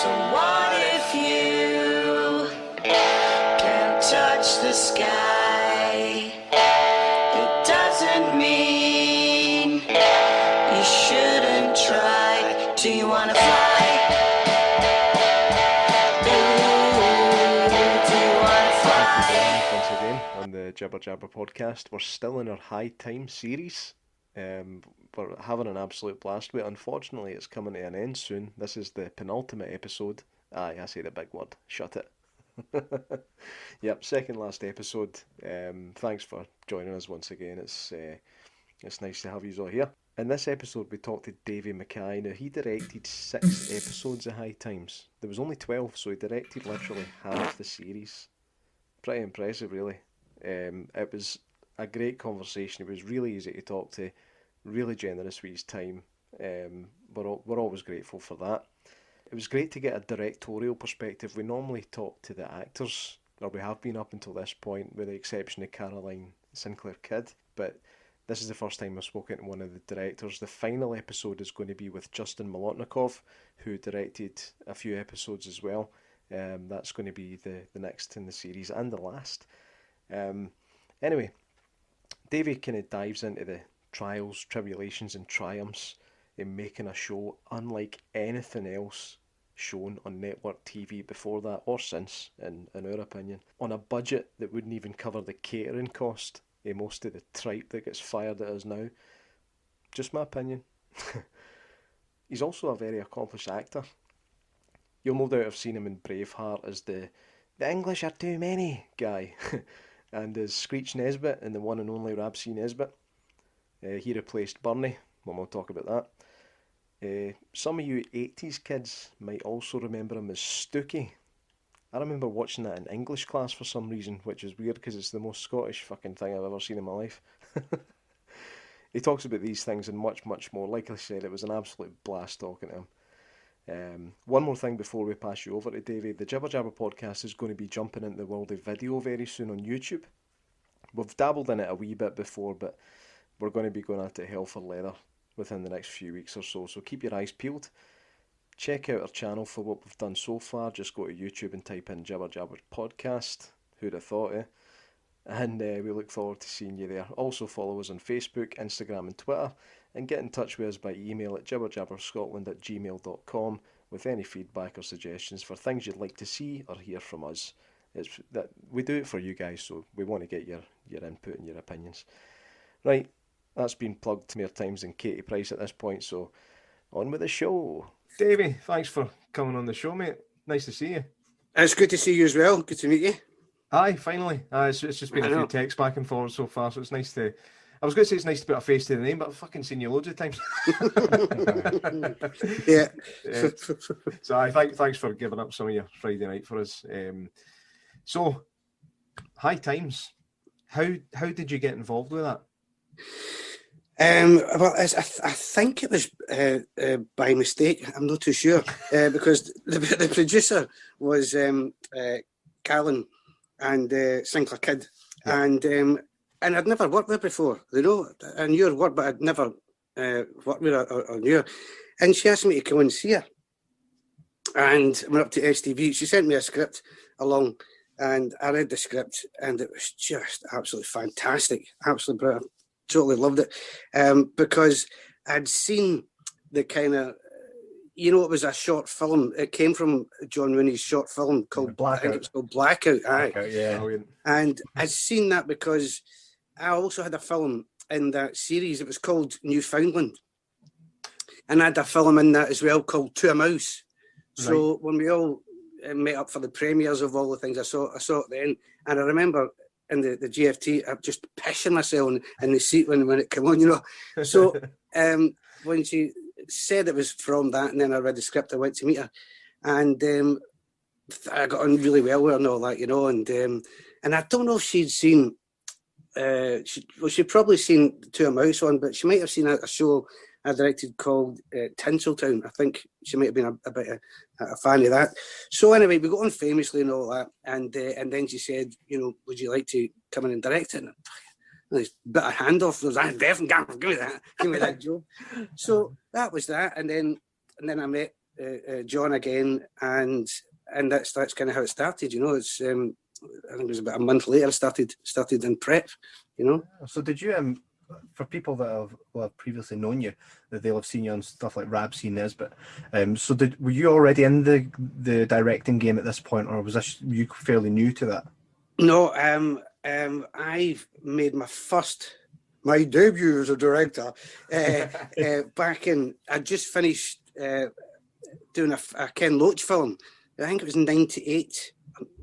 So what if you can't touch the sky? It doesn't mean you shouldn't try. Do you wanna fly? Once again on the Jibber Jabber podcast. We're still in our High Time series. We're having an absolute blast with it. Unfortunately, it's coming to an end soon. This is the penultimate episode. Aye, I say the big word. Shut it. Yep, second last episode. Thanks for joining us once again. It's nice to have you all here. In this episode, we talked to Davie McKay. Now, he directed 6 episodes of High Times. There was only 12, so he directed literally half the series. Pretty impressive, really. It was a great conversation. He was really easy to talk to, really generous with his time. We're always grateful for that. It was great to get a directorial perspective. We normally talk to the actors, or we have been up until this point, with the exception of Caroline Sinclair Kidd. But this is the first time I've spoken to one of the directors. The final episode is going to be with Justin Molotnikov, who directed a few episodes as well. That's going to be the next in the series and the last. Anyway, Davie kind of dives into the trials, tribulations and triumphs in making a show unlike anything else shown on network TV before that or since, in our opinion, on a budget that wouldn't even cover the catering cost of most of the tripe that gets fired at us now. Just my opinion. He's also a very accomplished actor. You'll no doubt have seen him in Braveheart as the English are too many guy, and as Screech Nesbitt in the one and only Rabsy Nesbitt. He replaced Bernie, when we'll talk about that. Some of you 80s kids might also remember him as Stookie. I remember watching that in English class for some reason, which is weird because it's the most Scottish fucking thing I've ever seen in my life. He talks about these things and much, much more. Like I said, it was an absolute blast talking to him. One more thing before we pass you over to Davie. The Jibber Jabber podcast is going to be jumping into the world of video very soon on YouTube. We've dabbled in it a wee bit before, but we're going to be going at it hell for leather within the next few weeks or so. So keep your eyes peeled. Check out our channel for what we've done so far. Just go to YouTube and type in Jibber Jabber podcast. Who'd have thought, eh? And we look forward to seeing you there. Also follow us on Facebook, Instagram and Twitter, and get in touch with us by email at jibberjabberscotland@gmail.com with any feedback or suggestions for things you'd like to see or hear from us. It's that we do it for you guys, so we want to get your input and your opinions. Right, that's been plugged more times than Katie Price at this point, so on with the show. Davie, thanks for coming on the show, mate. Nice to see you. It's good to see you as well. Good to meet you. Aye, finally. It's just been a few texts back and forth so far, so it's nice to... I was going to say it's nice to put a face to the name, but I've fucking seen you loads of times. Yeah. So thanks for giving up some of your Friday night for us. So, High Times. How did you get involved with that? Well, I think it was by mistake. I'm not too sure because the producer was Callan and Sinclair Kidd, yeah. And I'd never worked with her before. You know, I knew her work, but I'd never worked with her or knew her. And she asked me to come and see her. And I went up to STV. She sent me a script along, and I read the script, and it was just absolutely fantastic, absolutely brilliant. Totally loved it because I'd seen the kind of, you know, it was a short film. It came from John Rooney's short film called Blackout. I think it was called Blackout. Aye. Blackout, yeah. And I'd seen that because I also had a film in that series. It was called Newfoundland, and I had a film in that as well called To a Mouse. Right. So when we all met up for the premieres of all the things, I saw it then, and I remember in the GFT, I'm just pissing myself in the seat when it came on, you know. So when she said it was from that, and then I read the script, I went to meet her, and I got on really well with her and all that, you know. And I don't know if she'd seen, she'd probably seen To a Mouse one, but she might have seen a show I directed called Tinseltown. I think she might have been a bit a fan of that. So anyway, we got on famously and all that, and then she said, you know, would you like to come in and direct it? And this bit of handoff, I definitely give me that job. So that was that, and then I met John again, and that's kind of how it started. You know, it's I think it was about a month later. Started in prep. You know. So did you for people that have previously known you, that they'll have seen you on stuff like Rab C. Nesbitt. So were you already in the directing game at this point, or were you fairly new to that? No, I made my debut as a director back in. I just finished doing a Ken Loach film. I think it was 98,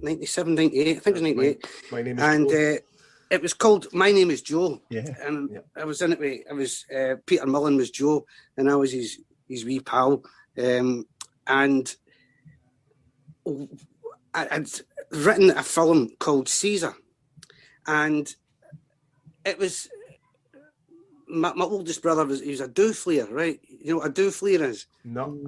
97, 98. I think it was 98. My name is Joe. It was called My Name is Joe. Yeah. And I was in it with, Peter Mullen was Joe, and I was his wee pal. And I'd written a film called Caesar. And it was, my oldest brother he was a douflier, right? You know what a douflier is? No.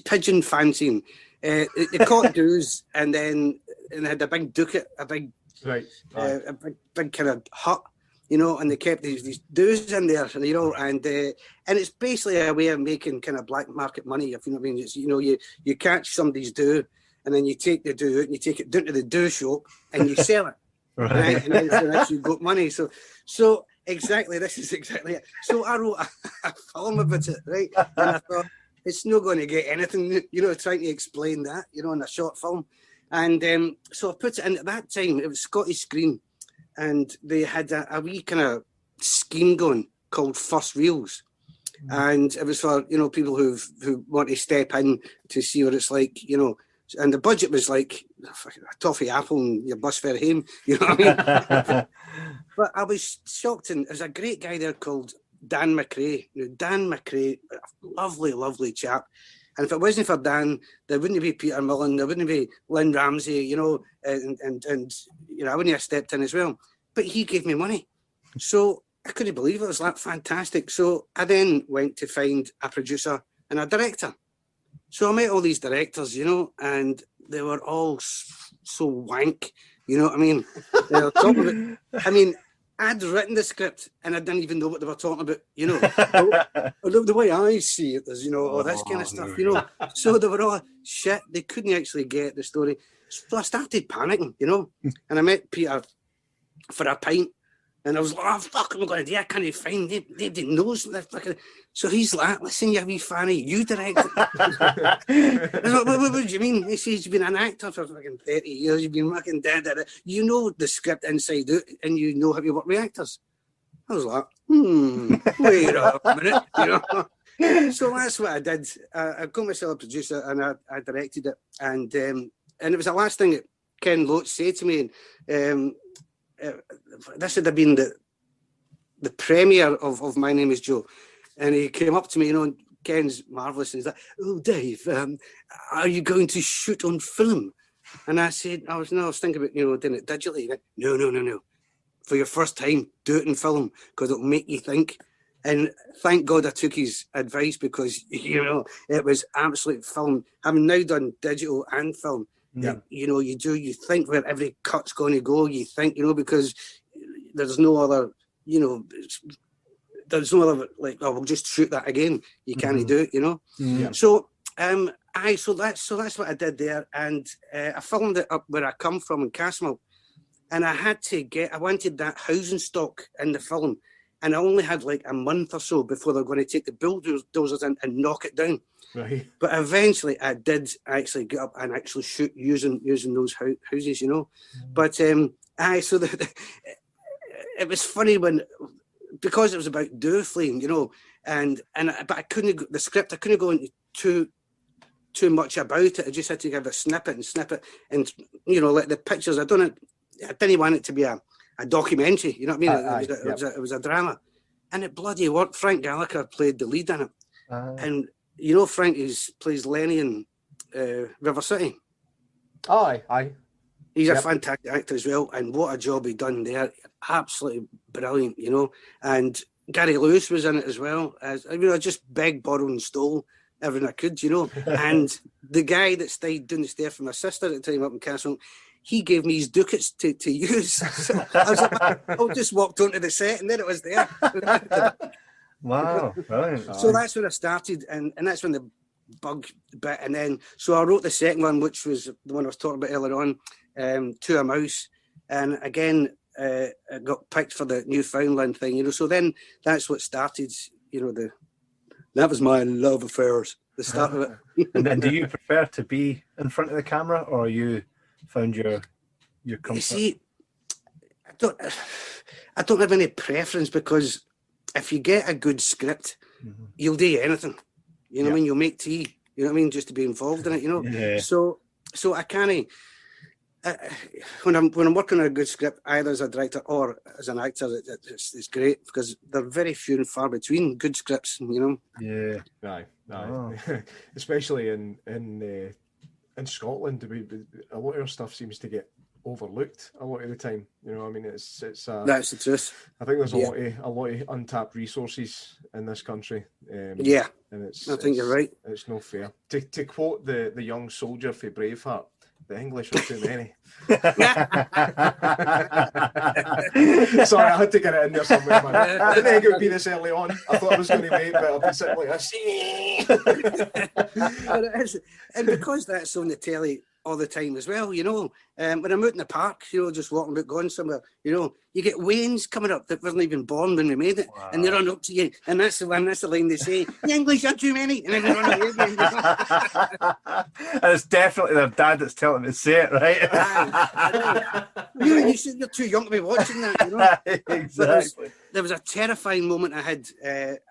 Pigeon fancying. They caught doos, and then they had a big ducat, a big kind of hut, you know, and they kept these doos in there, you know, and it's basically a way of making kind of black market money, if you know what I mean. It's, you know, you catch somebody's do, and then you take the do and you take it down to the do shop and you sell it, right? And then you got money. So exactly, this is exactly it. So I wrote a film about it, right? And I thought, it's not going to get anything, you know, trying to explain that, you know, in a short film. And so I put it in. At that time, it was Scottish Screen, and they had a wee kind of scheme going called First Reels. And it was for, you know, people who want to step in to see what it's like, you know. And the budget was like a toffee apple and your bus fare home, you know what I mean? But I was shocked, and there's a great guy there called Dan McKay. You know, Dan McKay, lovely, lovely chap. And if it wasn't for Dan, there wouldn't be Peter Mullen, there wouldn't be Lynn Ramsey, you know, and you know, I wouldn't have stepped in as well. But he gave me money. So I couldn't believe it. It was like fantastic. So I then went to find a producer and a director. So I met all these directors, you know, and they were all so wank, you know what I mean? They were talking about, I mean, I'd written the script and I didn't even know what they were talking about, you know. The way I see it is, you know, all this kind of stuff, you know. So they were all shit. They couldn't actually get the story. So I started panicking, you know. And I met Peter for a pint. And I was like, oh, fuck, I'm going to do. I can't find it. Nobody knows. So he's like, listen, you wee fanny, you direct it. What do you mean? He says, you've been an actor for fucking 30 years. You've been fucking dead at it. You know the script inside out, and you know how to work with actors. I was like, wait a minute, you know. So that's what I did. I got myself a producer, and I directed it. And it was the last thing that Ken Loach said to me. And this would have been the premiere of My Name is Joe. And he came up to me, you know, and Ken's marvellous, and he's like, oh, Dave, are you going to shoot on film? And I said, I was thinking about, you know, doing it digitally. He went, no. For your first time, do it in film, because it'll make you think. And thank God I took his advice, because, you know, it was absolute film. Having now done digital and film, you know, you think where every cut's going to go, you think, you know, because there's no other, you know, there's no other, like, oh, we'll just shoot that again. You can't do it, you know. So so that's what I did there, and I filmed it up where I come from in Castlemilk, and I wanted that housing stock in the film, and I only had like a month or so before they're going to take the bulldozers in and knock it down. Right. But eventually I did actually get up and actually shoot using those houses, you know. But so it was funny because it was about doofling, you know, but I couldn't go into too much about it. I just had to give a snippet, and you know, like the pictures. I didn't want it to be a documentary, you know what I mean? It was a drama, and it bloody worked. Frank Gallagher played the lead in it, and you know, Frank plays Lenny in River City. Oh, aye. He's a fantastic actor as well, and what a job he done there. Absolutely brilliant, you know. And Gary Lewis was in it as well. As you know, I just begged, borrowed, and stole everything I could, you know. And the guy that stayed down the stairs from my sister at the time up in Castle, he gave me his ducats to use. So I was like, I just walked onto the set, and then it was there. Wow, brilliant. So that's where I started, and that's when the bug bit. And then, so I wrote the second one, which was the one I was talking about earlier on, To a Mouse. And again, I got picked for the Newfoundland thing, you know. So then that's what started, you know, that was my love affairs, the start of it. And do you prefer to be in front of the camera, or you found your comfort? You see, I don't have any preference, because if you get a good script, you'll do anything. You know what I mean? You'll make tea. You know what I mean? Just to be involved in it. You know. Yeah. So I can't. When I'm working on a good script, either as a director or as an actor, it's great, because they're very few and far between good scripts. You know. Yeah. Aye. Oh. Especially in Scotland, a lot of our stuff seems to get overlooked a lot of the time. You know, I mean, it's That's the truth. I think there's a lot of untapped resources in this country. And I think you're right. It's no fair. To quote the young soldier for Braveheart, the English are too many. Sorry, I had to get it in there somewhere, man. I didn't think it would be this early on. I thought I was going to wait, but I'll be sitting like this. But it is. And because that's on the telly all the time as well, you know, when I'm out in the park, you know, just walking about, going somewhere, you know, you get Waynes coming up that wasn't even born when we made it, and they run up to you, and that's the line they say, the English are too many, and then they run away again. And it's definitely their dad that's telling them to say it, right? You're too young to be watching that, you know. Exactly. There was a terrifying moment I had.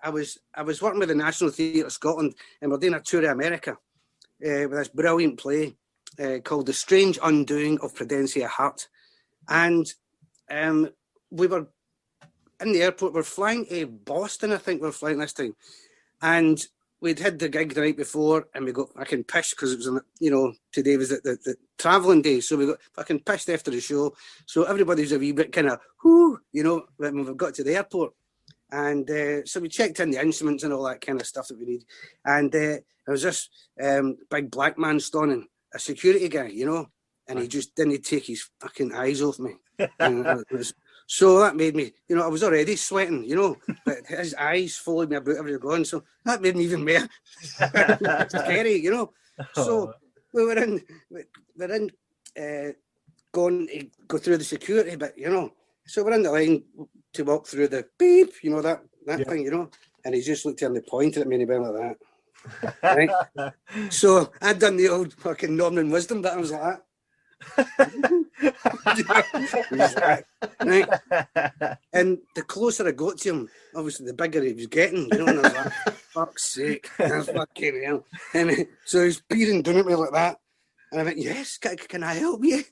I was working with the National Theatre of Scotland, and we're doing a tour of America with this brilliant play called The Strange Undoing of Prudencia Hart. And we were in the airport. We're flying to Boston, I think we're flying this time. And we'd had the gig the night before, and we got fucking pissed because it was, you know, today was the travelling day. So we got fucking pissed after the show. So everybody's a wee bit kind of, whoo, you know, when we got to the airport. And so we checked in the instruments and all that kind of stuff that we need. And there was this big black man standing, a security guy, you know, and he just didn't take his fucking eyes off me. And so that made me, you know, I was already sweating, you know, but his eyes followed me about everywhere going. So that made me even more scary, you know. So we're going to go through the security bit, you know. So we're in the line to walk through the beep, you know, that thing, you know. And he just looked at me and pointed at me and he went like that. Right? So I'd done the old fucking Norman wisdom bit. I was like that. Right? And the closer I got to him, obviously the bigger he was getting, you know, and I was like, fuck's sake, that's fucking hell. And so he's peering down at me like that. And I went, yes, can I help you?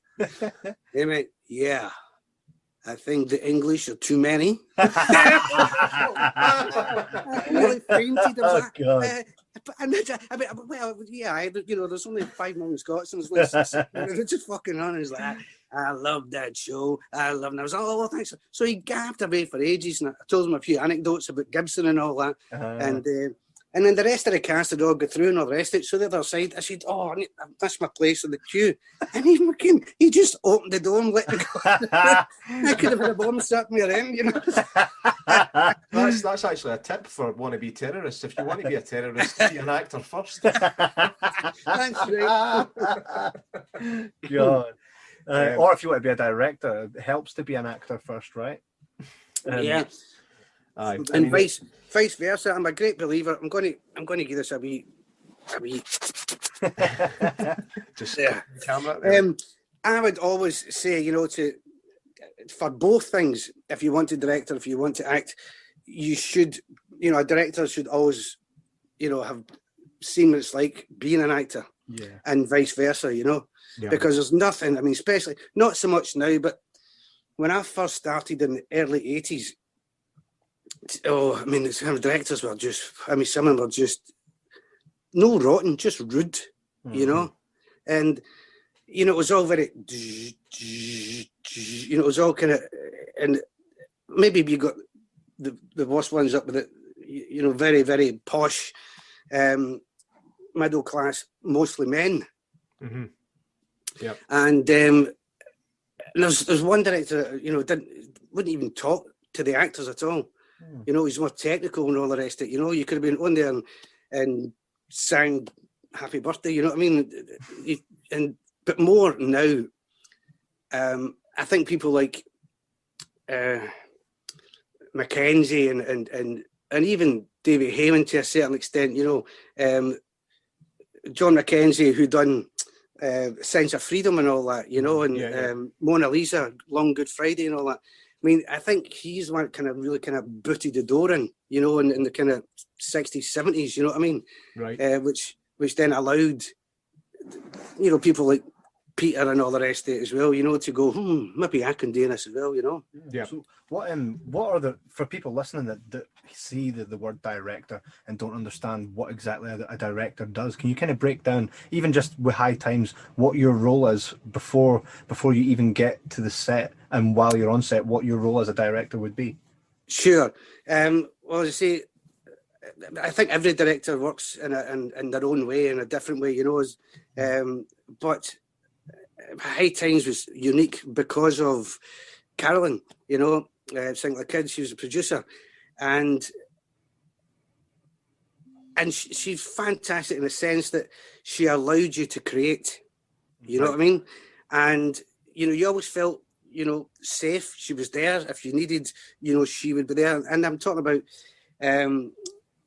He went, yeah. I think the English are too many. I really fainted. I was like, well, yeah, you know, there's only 5 million Scots, and it's just fucking on. He's like, I love that show. I love it. And I was like, oh, well, thanks. So he gabbed away for ages, and I told him a few anecdotes about Gibson and all that. And then the rest of the cast had all got through and all the rest of it. So the other side, I said, oh, that's my place on the queue. And he just opened the door and let me go. I could have had a bomb stuck me in, you know. That's actually a tip for wannabe terrorists. If you want to be a terrorist, be an actor first. That's right. God. Or if you want to be a director, it helps to be an actor first, right? Yeah. Aye. And vice versa. I'm a great believer. I'm going to give this a wee. Just Yeah. camera there. I would always say, you know, for both things, if you want to direct or if you want to act, you should, you know, a director should always, you know, have seen what it's like being an actor, and vice versa, you know, because there's nothing. I mean, especially not so much now, but when I first started in the early 80s. Oh, I mean, some directors were just, some of them were just no rotten, just rude, you know? And, you know, it was all very, you know, it was all kind of, and maybe you got the worst ones up with it, you know, very, very posh, middle class, mostly men. Mm-hmm. Yeah. And there's one director, you know, wouldn't even talk to the actors at all. You know, he's more technical and all the rest of it. You know, you could have been on there and sang "Happy Birthday." You know what I mean? But more now. I think people like Mackenzie and even Davie Heyman to a certain extent. You know, John Mackenzie, who done Sense of Freedom and all that, you know, and Mona Lisa, Long Good Friday and all that. I mean, I think he's one kind of really kind of booted the door in, you know, in the kind of 60s, 70s, you know what I mean? Right. Which then allowed, you know, people like Peter and all the rest of it as well, you know, to go, maybe I can do this as well, you know? Yeah. So what are the, for people listening that see the word director and don't understand what exactly a director does, can you kind of break down, even just with High Times, what your role is before you even get to the set, and while you're on set, what your role as a director would be? Sure. Well, as I say, I think every director works in their own way, in a different way, you know. But High Times was unique because of Carolyn, you know, St. Clair Kid. She was a producer, and she's fantastic in the sense that she allowed you to create. You know what I mean? And you know, you always felt, you know, safe. She was there if you needed. You know, she would be there. And I'm talking about.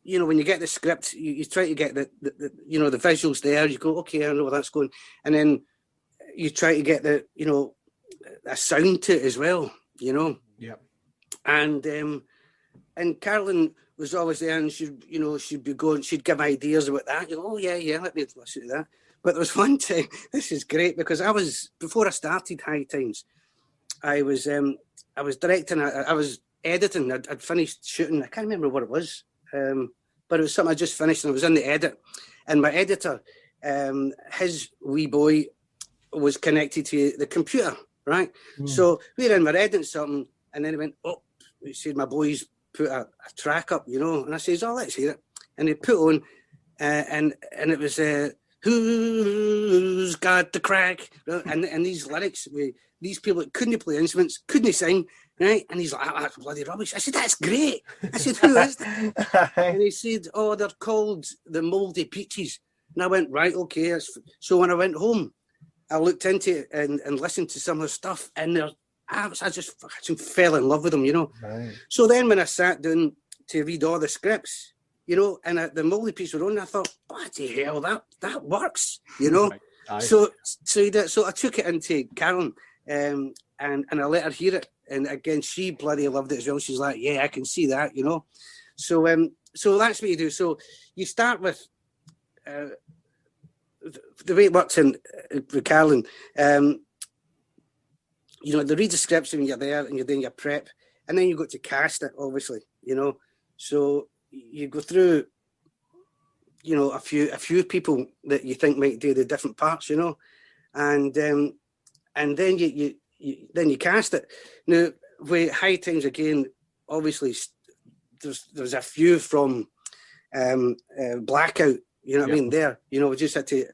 You know, when you get the script, you try to get the you know, the visuals there. You go, okay, I know where that's going, and then you try to get the, you know, a sound to it as well, you know. Yeah. And Carolyn was always there, and she'd be going, she'd give ideas about that. You know, oh yeah, let me listen to that. But there was one time, this is great, because before I started High Times, I was directing, I was editing. I'd finished shooting. I can't remember what it was. But it was something I just finished, and I was in the edit, and my editor, his wee boy was connected to the computer, right? So we were in, we're editing something, and then he went, oh, he said, my boys put a track up, you know, and I says, oh, let's hear it. And he put on, and it was, who's got the crack? And these lyrics, these people that couldn't play instruments, couldn't sing, right? And he's like, oh, that's bloody rubbish. I said, that's great. I said, who is that? And he said, oh, they're called the Mouldy Peaches. And I went, right, okay. So when I went home, I looked into it and listened to some of the stuff, and I just fell in love with them, you know. Right. So then when I sat down to read all the scripts, you know, and the Mouldy Peaches were on, I thought, bloody hell, that works, you know. Right. So I took it into Carolyn, and I let her hear it, and again she bloody loved it as well. She's like, yeah, I can see that, you know. So that's what you do. So you start with the way it works with Carolyn. You know, they read the scripts when you're there and you're doing your prep, and then you go to cast it, obviously, you know. So you go through, you know, a few people that you think might do the different parts, you know, and then you cast it. Now, with High Times again, obviously, there's a few from Blackout, you know what I mean. There, you know, we just had to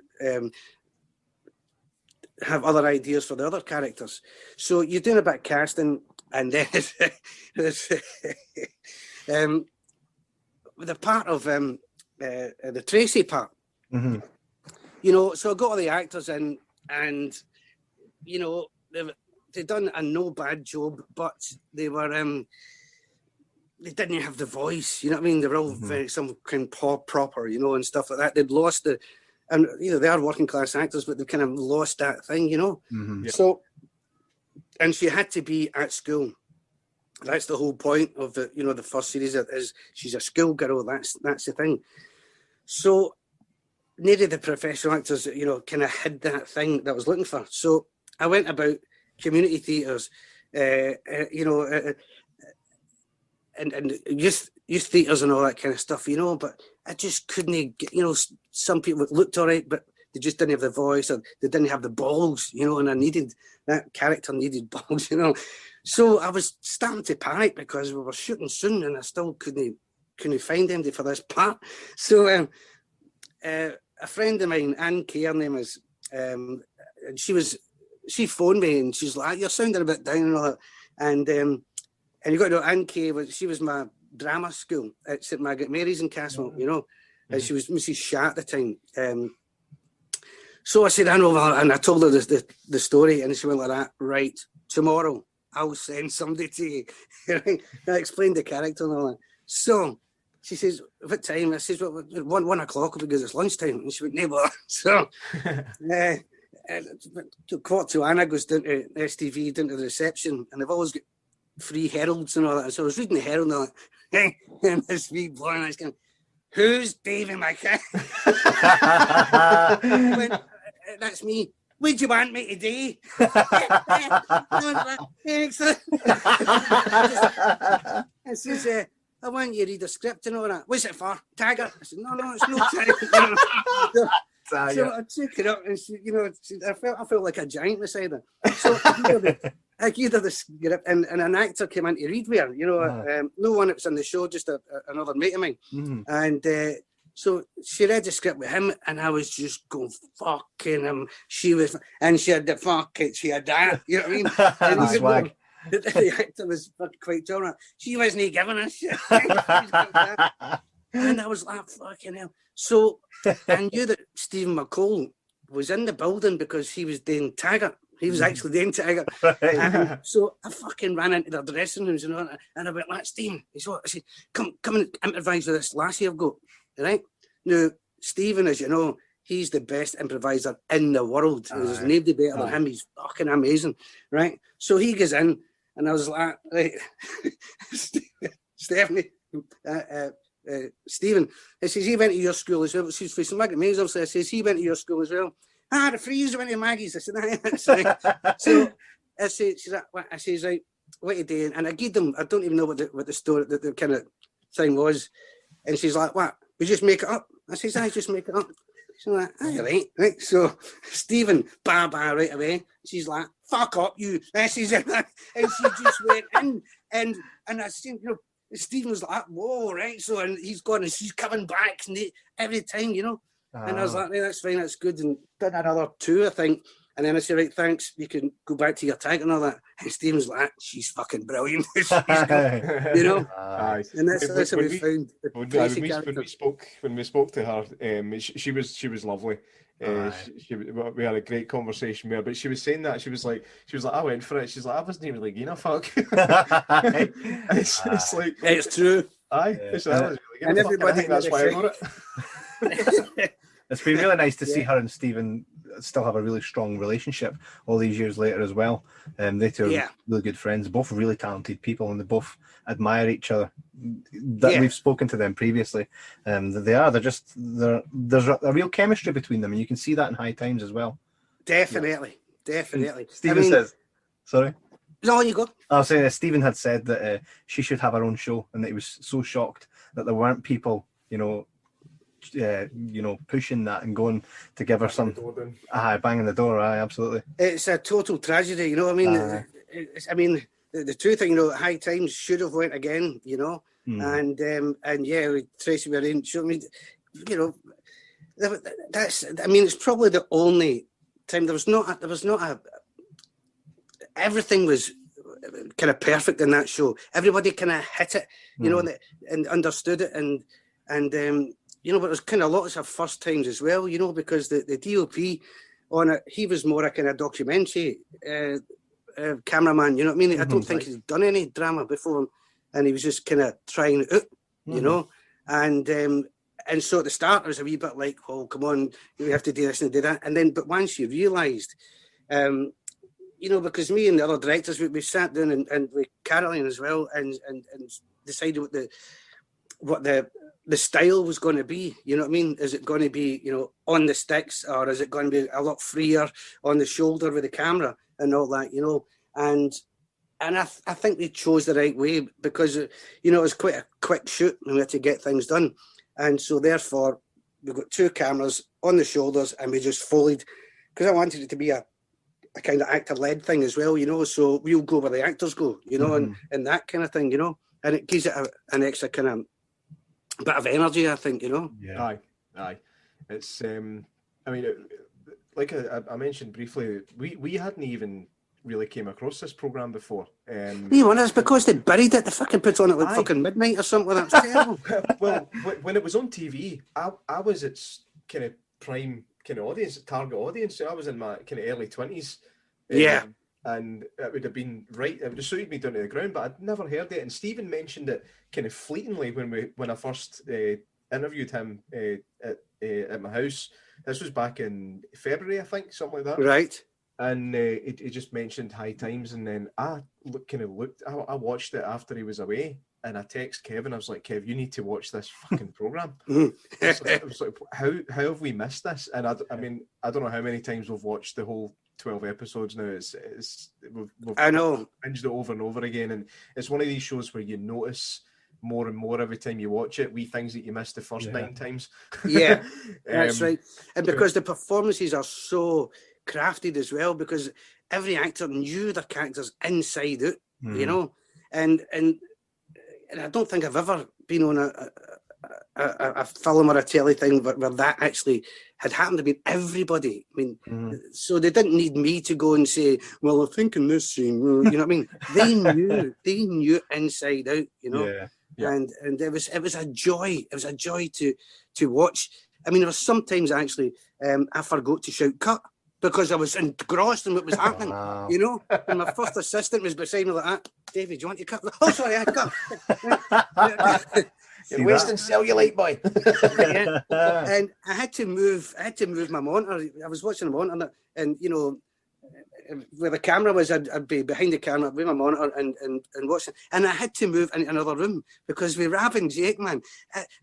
have other ideas for the other characters. So you're doing a bit of casting, and then the part of the Tracy part, you know. So I got all the actors in, and you know, they've done a no bad job, but they were they didn't have the voice, you know what I mean. They were all very some kind of pop proper, you know, and stuff like that. They'd lost and you know, they are working class actors, but they've kind of lost that thing, you know. So, and she had to be at school. That's the whole point of the, you know, the first series is she's a schoolgirl. That's the thing. So, nearly the professional actors, you know, kind of hid that thing that I was looking for. So I went about community theatres, you know, and youth theatres and all that kind of stuff, you know. But I just couldn't get, you know, some people looked all right, but they just didn't have the voice, or they didn't have the balls, you know. And I needed that character needed balls, you know. So I was starting to panic because we were shooting soon, and I still couldn't find anybody for this part. So a friend of mine, Anne Kay, her name is, and she phoned me, and she's like, "You're sounding a bit down and all that." And you got to know, Anne Kay she was my drama school at St Margaret Mary's in Castle, you know, and she was Mrs. Shaw at the time. So I said, I know, and I told her the story, and she went like that, right, tomorrow I'll send somebody to you. Right? I explained the character and all that. So she says, what time? I says, well, 1 o'clock because it's lunchtime. And she went, never. So, quarter to Anna goes down to STV, down to the reception, and they've always got free heralds and all that. So I was reading the herald and all that, and this wee boy, and I was going, who's Davie McKay? He went, that's me. What do you want me to do? I says, I want you to read the script and all that. What's it for? Taggart? I said, no, it's no Taggart. So I took it up, and I felt like a giant beside her. So I gave her the script, and an actor came in to read with her. You know, no one that was on the show, just another mate of mine. And so she read the script with him, and I was just going fucking him. She had the fuck it, she had that. You know what I mean? And swag. The actor was quite tolerant. She wasn't giving us shit. And I was like, fucking hell. So I knew that Stephen McCall was in the building because he was doing Taggart. He was actually doing Taggart. And so I fucking ran into their dressing rooms and I went, that's Stephen. He said, I said, come and improvise with this lassie I've got. Right? Now, Stephen, as you know, he's the best improviser in the world. There's nobody better than him. He's fucking amazing. Right? So he goes in, and I was like, right, Stephanie, Stephen, I says, he went to your school as well. She's facing Maggie Mays, obviously. I says, he went to your school as well. The freeze went to Maggie's. I said, sorry. So I says, right, what are you doing? And I gave them, I don't even know what the story, the kind of thing was. And she's like, what? We just make it up? I says, I just make it up. She's like, right. So Stephen, right away. She's like, fuck up, you. And she just went in, and I seen, Stephen was like, whoa, right. So, and he's gone, and she's coming back every time, And I was like, that's fine, that's good. And did another 2, I think. And then I said, right, thanks, you can go back to your tag and all that. And Stephen's like, she's fucking brilliant. She's good, And that's how we found the when we spoke to her, she was lovely. We had a great conversation with her, but she was saying that she was like, I went for it. She's like, I wasn't even really giving a fuck. It's like, it's true. It's really and everybody, I think that's why I wrote it. It's been really nice to see her and Stephen still have a really strong relationship all these years later as well. They two are really good friends, both really talented people, and they both admire each other. We've spoken to them previously. There's a real chemistry between them, and you can see that in High Times as well. Definitely. Stephen says, sorry? No, you go. I was saying Stephen had said that she should have her own show, and that he was so shocked that there weren't people, pushing that and going to give her some banging the door. Absolutely. It's a total tragedy, you know what I mean? The true thing, High Times should have went again, and with Tracy Marine, it's probably the only time there was not a everything was kind of perfect in that show. Everybody kind of hit it, and understood it, and but there's kind of lots of first times as well, because the DOP on it, he was more a kind of documentary cameraman, you know what I mean? I don't think he's done any drama before, and he was just kind of trying it out, and so at the start it was a wee bit like, well, come on, we have to do this and do that, and then but once you realised, because me and the other directors, we sat down and with Caroline as well, and decided what the style was going to be, you know what I mean? Is it going to be, on the sticks, or is it going to be a lot freer on the shoulder with the camera and all that, And I think we chose the right way because, it was quite a quick shoot and we had to get things done. And so therefore, we've got 2 cameras on the shoulders and we just folded, because I wanted it to be a kind of actor-led thing as well, so we'll go where the actors go, and that kind of thing, and it gives it an extra kind of bit of energy, I think, Yeah. Aye. It's, like I mentioned briefly, we hadn't even really came across this programme before. You know, it's because they buried it. They fucking put on it like Aye. fucking midnight or something. That's terrible. Well, when it was on TV, I was its kind of prime kind of audience, target audience. So I was in my kind of early 20s. Yeah. And it would have been right. It would have suited me down to the ground, but I'd never heard it. And Stephen mentioned it kind of fleetingly when I first interviewed him at my house. This was back in February, I think, something like that. Right. And he just mentioned High Times, and then I I watched it after he was away, and I text Kevin. I was like, Kev, you need to watch this fucking program. I was like, how have we missed this? And I mean, I don't know how many times we've watched the whole 12 episodes now. We've I know. binged it over and over again, and it's one of these shows where you notice more and more every time you watch it, things that you missed the first 9 times. Yeah, that's right. And because the performances are so crafted as well, because every actor knew their characters inside out, you know, and I don't think I've ever been on a film or a telly thing where that actually had happened. I mean, everybody. I mean, so they didn't need me to go and say, "Well, I think in this scene," you know what I mean? They knew inside out, you know. Yeah. And it was a joy. It was a joy to watch. I mean, there was sometimes actually I forgot to shout cut because I was engrossed in what was happening. Wow. You know, and my first assistant was beside me like that. David, do you want to cut? Oh, sorry, I cut. You're wasting cellulite, boy. Yeah. And I had to move my monitor. I was watching the monitor, and you know, where the camera was, I'd be behind the camera with my monitor and watching. And I had to move into another room because with Rav and Jake, man,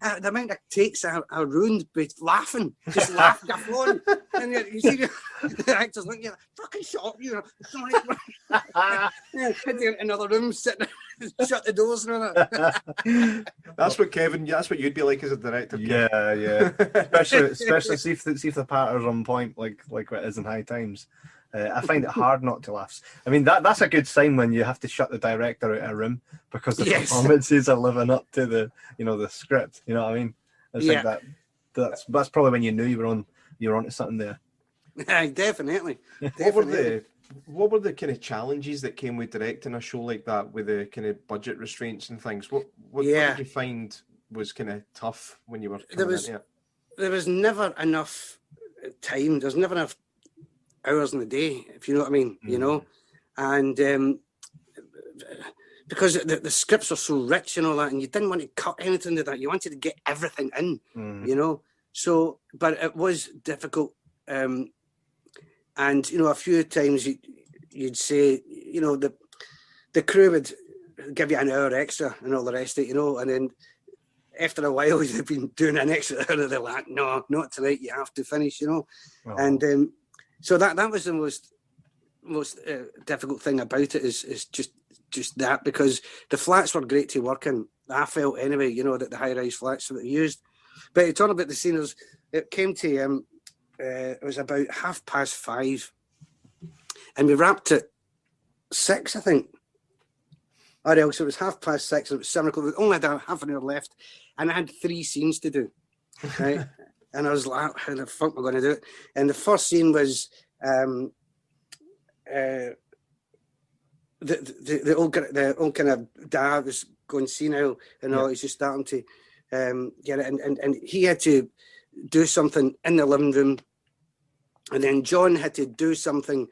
the amount of takes I ruined by laughing, just laughing, laughing. And you see the actors looking at you, fucking shut up, you know. Sorry. Yeah, had to another room, sitting, shut the doors and all that. That's what you'd be like as a director. Yeah. especially see if the patterns on point like what it is in High Times. I find it hard not to laugh. I mean, that's a good sign when you have to shut the director out of a room because the performances are living up to the script. You know what I mean? I think that's probably when you knew you were onto something there. Definitely. What were the kind of challenges that came with directing a show like that, with the kind of budget restraints and things? What did you find was kind of tough when you were coming into it? There was never enough time. There's never enough hours in the day, if you know what I mean, you know, and because the scripts are so rich and all that, and you didn't want to cut anything to that, you wanted to get everything in, you know. So, but it was difficult, and you know, a few times you'd say, you know, the crew would give you an hour extra and all the rest of it, you know, and then after a while you've been doing an extra hour, they're like, no, not tonight, you have to finish, you know, and so that was the most difficult thing about it is just that, because the flats were great to work in. I felt anyway, you know, that the high-rise flats that they used. But to talk about the scene, it came to it was about 5:30, and we wrapped at 6, I think. Or else it was 6:30, it was 7 o'clock. We only had half an hour left, and I had 3 scenes to do. Right. And I was like, how the fuck am I going to do it? And the first scene was the old kind of dad was going senile and all. He's just starting to get it. And he had to do something in the living room. And then John had to do something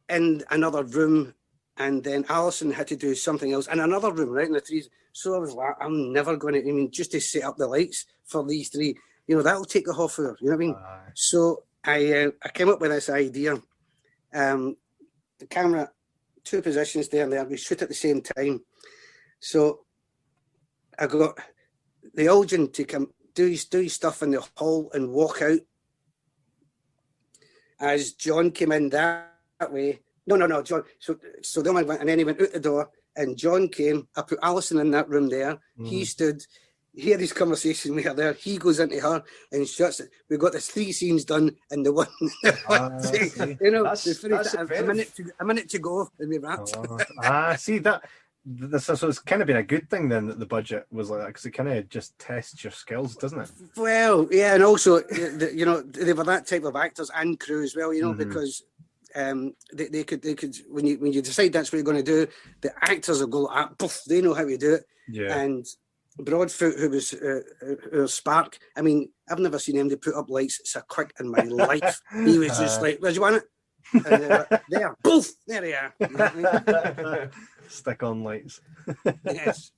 in another room. And then Alison had to do something else in another room, right in the 3. So I was like, I'm never going to, I mean, just to set up the lights for these 3, you know, that'll take a half hour, you know what I mean? So I came up with this idea. The camera, 2 positions there and there, we shoot at the same time. So I got the Elgin to come do his stuff in the hall and walk out. As John came in that way. No, John. So the only went, and then he went out the door, and John came. I put Alison in that room there. He stood. He had his conversation with her there. He goes into her and shuts it. We've got this 3 scenes done in the one. You know, that's a minute to go, and we wrapped. See that. So it's kind of been a good thing then that the budget was like that, because it kind of just tests your skills, doesn't it? Well, yeah, and also, you know, they were that type of actors and crew as well, you know, because they could when you decide that's what you're going to do, the actors will go poof, they know how to do it. Yeah. And Broadfoot, who was Spark, I mean, I've never seen him to put up lights so quick in my life. He was just like, where do you want it? And there, poof, there they are. You know what I mean? Stick on lights. Yes.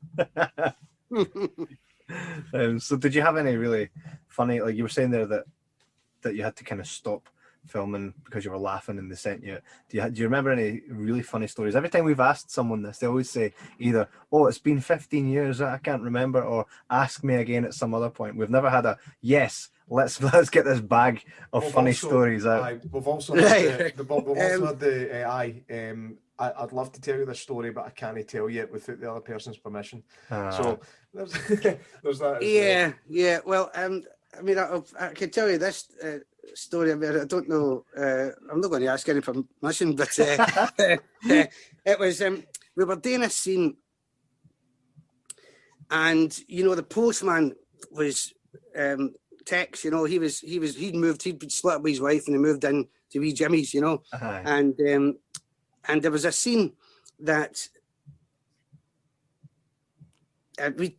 So did you have any really funny, like you were saying there that you had to kind of stop filming because you were laughing and they sent you, do you remember any really funny stories? Every time we've asked someone this, they always say either, oh, it's been 15 years, I can't remember, or ask me again at some other point. We've never had a, yes, let's get this bag of funny stories out. We've also had the I'd love to tell you this story, but I can't tell you it without the other person's permission. So there's that. Yeah. Well, I mean, I can tell you this story about it. I don't know. I'm not going to ask any permission, but it was. We were doing a scene, and you know, the postman was Tex. You know, he'd moved. He'd been split up with his wife, and he moved in to wee Jimmy's. You know, and there was a scene that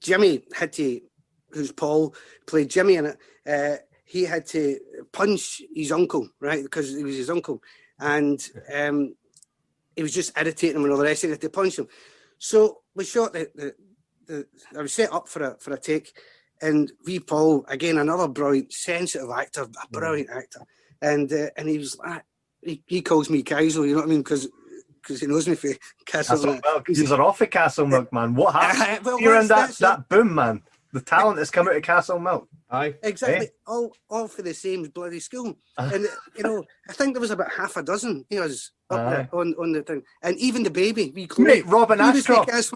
Jimmy had to, who's Paul, played Jimmy in it. He had to punch his uncle, right, because he was his uncle. And he was just irritating him and all the rest of it. He had to punch him. So we shot I was set up for a take. And wee Paul, again, another brilliant, sensitive actor, a brilliant actor. And he was like, he calls me Kaiser, you know what I mean? Because he knows me for Castle Milk. He's off of Castle Milk, man. What happened? You're in that boom, man. The talent has come out of Castle Milk. Aye. Exactly. All for the same bloody school. And, you know, I think there was about half a dozen of us up there on the thing. And even the baby, Mate, Robin Ashcroft.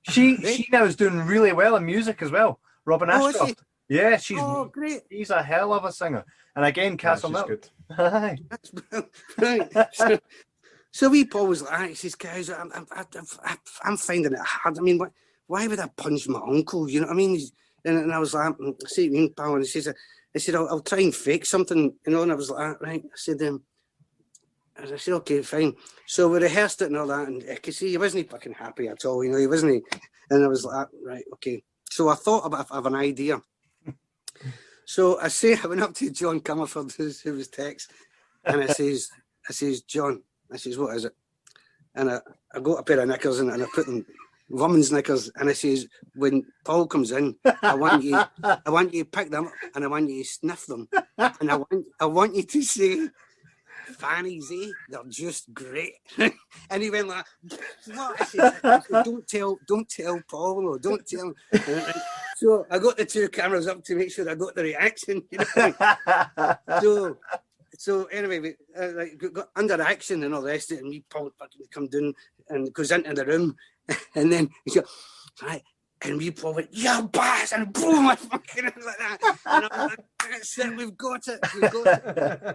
She now is doing really well in music as well. Robin Ashcroft. Is she? Yeah, great. She's a hell of a singer. And again, Castle Milk. Good. Aye. That's right. So wee Paul was like, he says, guys, I'm finding it hard. I mean, why would I punch my uncle? You know what I mean? And I was like, see what you mean, pal? And he said, I'll try and fake something, you know. And I was like, right. I said, okay, fine. So we rehearsed it and all that, and I could see he wasn't fucking happy at all, you know. He wasn't. And I was like, right, okay. So I thought of an idea. So I went up to John Comerford, who was Tex, and I says, John. I says, what is it? And I got a pair of knickers and I put them, women's knickers, and I says, when Paul comes in, I want you to pick them up and I want you to sniff them. And I want you to say, fannies, they're just great. And he went like, what? I said, don't tell Paul, no, don't tell him. So I got the two cameras up to make sure I got the reaction, you know. So anyway, we got under action and all the rest of it, and we Paul fucking come down and goes into the room, and then he's like, right, and we Paul went, yeah, boss, and boom, I fucking like that, and I was like, that's it, we've got it.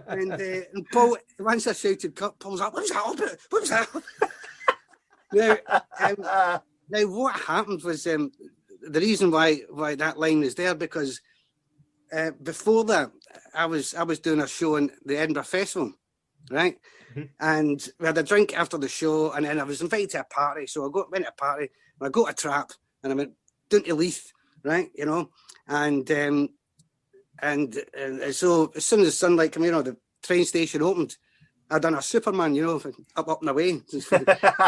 And Paul, once I shouted cut, Paul was like, what was that? Now what happened was the reason why that line is there, because before that, I was doing a show in the Edinburgh Festival, right? Mm-hmm. And we had a drink after the show, and then I was invited to a party. So I went to a party, and I got a trap, and I went down to Leith, right? You know, and so as soon as the sunlight came in, the train station opened, I done a Superman, you know, up and away.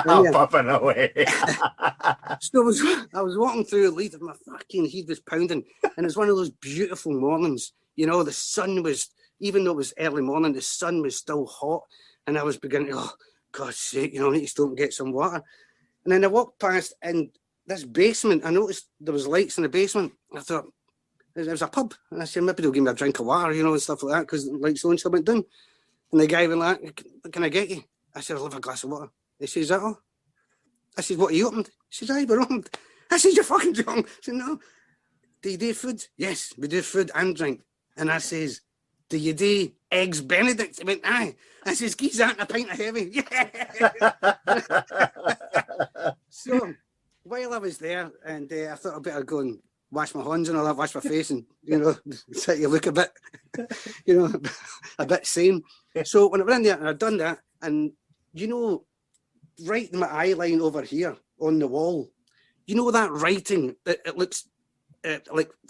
Up and away. So I was walking through Leith, and my fucking head was pounding, and it was one of those beautiful mornings. You know, the sun was, even though it was early morning, the sun was still hot, and I was beginning, oh, God's sake, you know, I need to stop and get some water. And then I walked past in this basement. I noticed there was lights in the basement. I thought, there was a pub. And I said, maybe they'll give me a drink of water, you know, and stuff like that, because the lights on, so I went down. And the guy went like, can I get you? I said, I'll have a glass of water. He says, is that all? I said, what, are you opened? He says, aye, we're opened. I said, you're fucking drunk. I said, no. Do you do food? Yes, we do food and drink. And I says, do you do eggs Benedict? He went, aye. I says, geez, that and a pint of heavy. Yeah. So while I was there, and I thought I'd better go and wash my hands and all that, wash my face, and, you know, try to look a bit, you know, a bit sane. So when I went in there and I'd done that, and you know, right in my eye line over here on the wall, you know that writing, it looks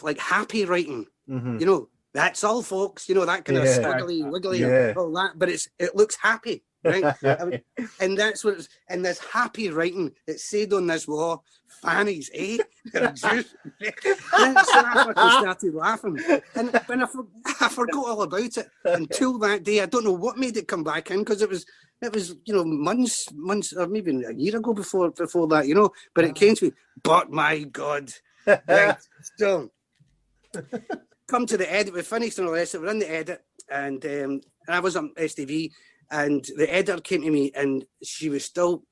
like happy writing. Mhm. You know, that's all, folks. You know, that kind of Yeah. squiggly, wiggly, Yeah. all that. But it looks happy, right? Yeah. And that's what it's, and this happy writing, it said on this wall, fannies, eh? They're juice. And so I fucking started laughing. And I forgot all about it until that day. I don't know what made it come back in, because it was, you know, months, or maybe a year ago before that, you know. But it came to me, but my God. Right. So come to the edit. We finished and all this. We're in the edit, and I was on STV, and the editor came to me, and she was still,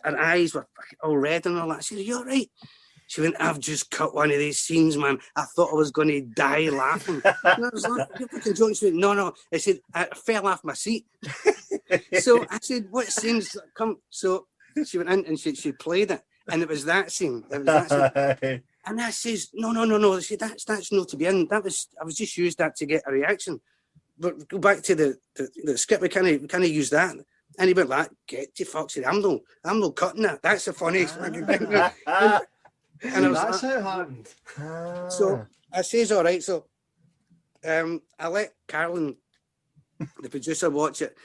her eyes were all red and all that. She said, "You all right?" She went, "I've just cut one of these scenes, man. I thought I was going to die laughing." And I was like, "You're fucking joking." She went, No. I said, "I fell off my seat." So I said, "What scenes come?" So she went in and she played it, and it was that scene. It was that scene. And I says, no. I said, that's not to be in. I was just used that to get a reaction. But go back to the script. We can't use that. And he went like, "Get to fuck." Said, I'm not cutting that. That's the funniest fucking thing. And I was That's like, how it happened. so I says, all right. So I let Carolyn, the producer, watch it.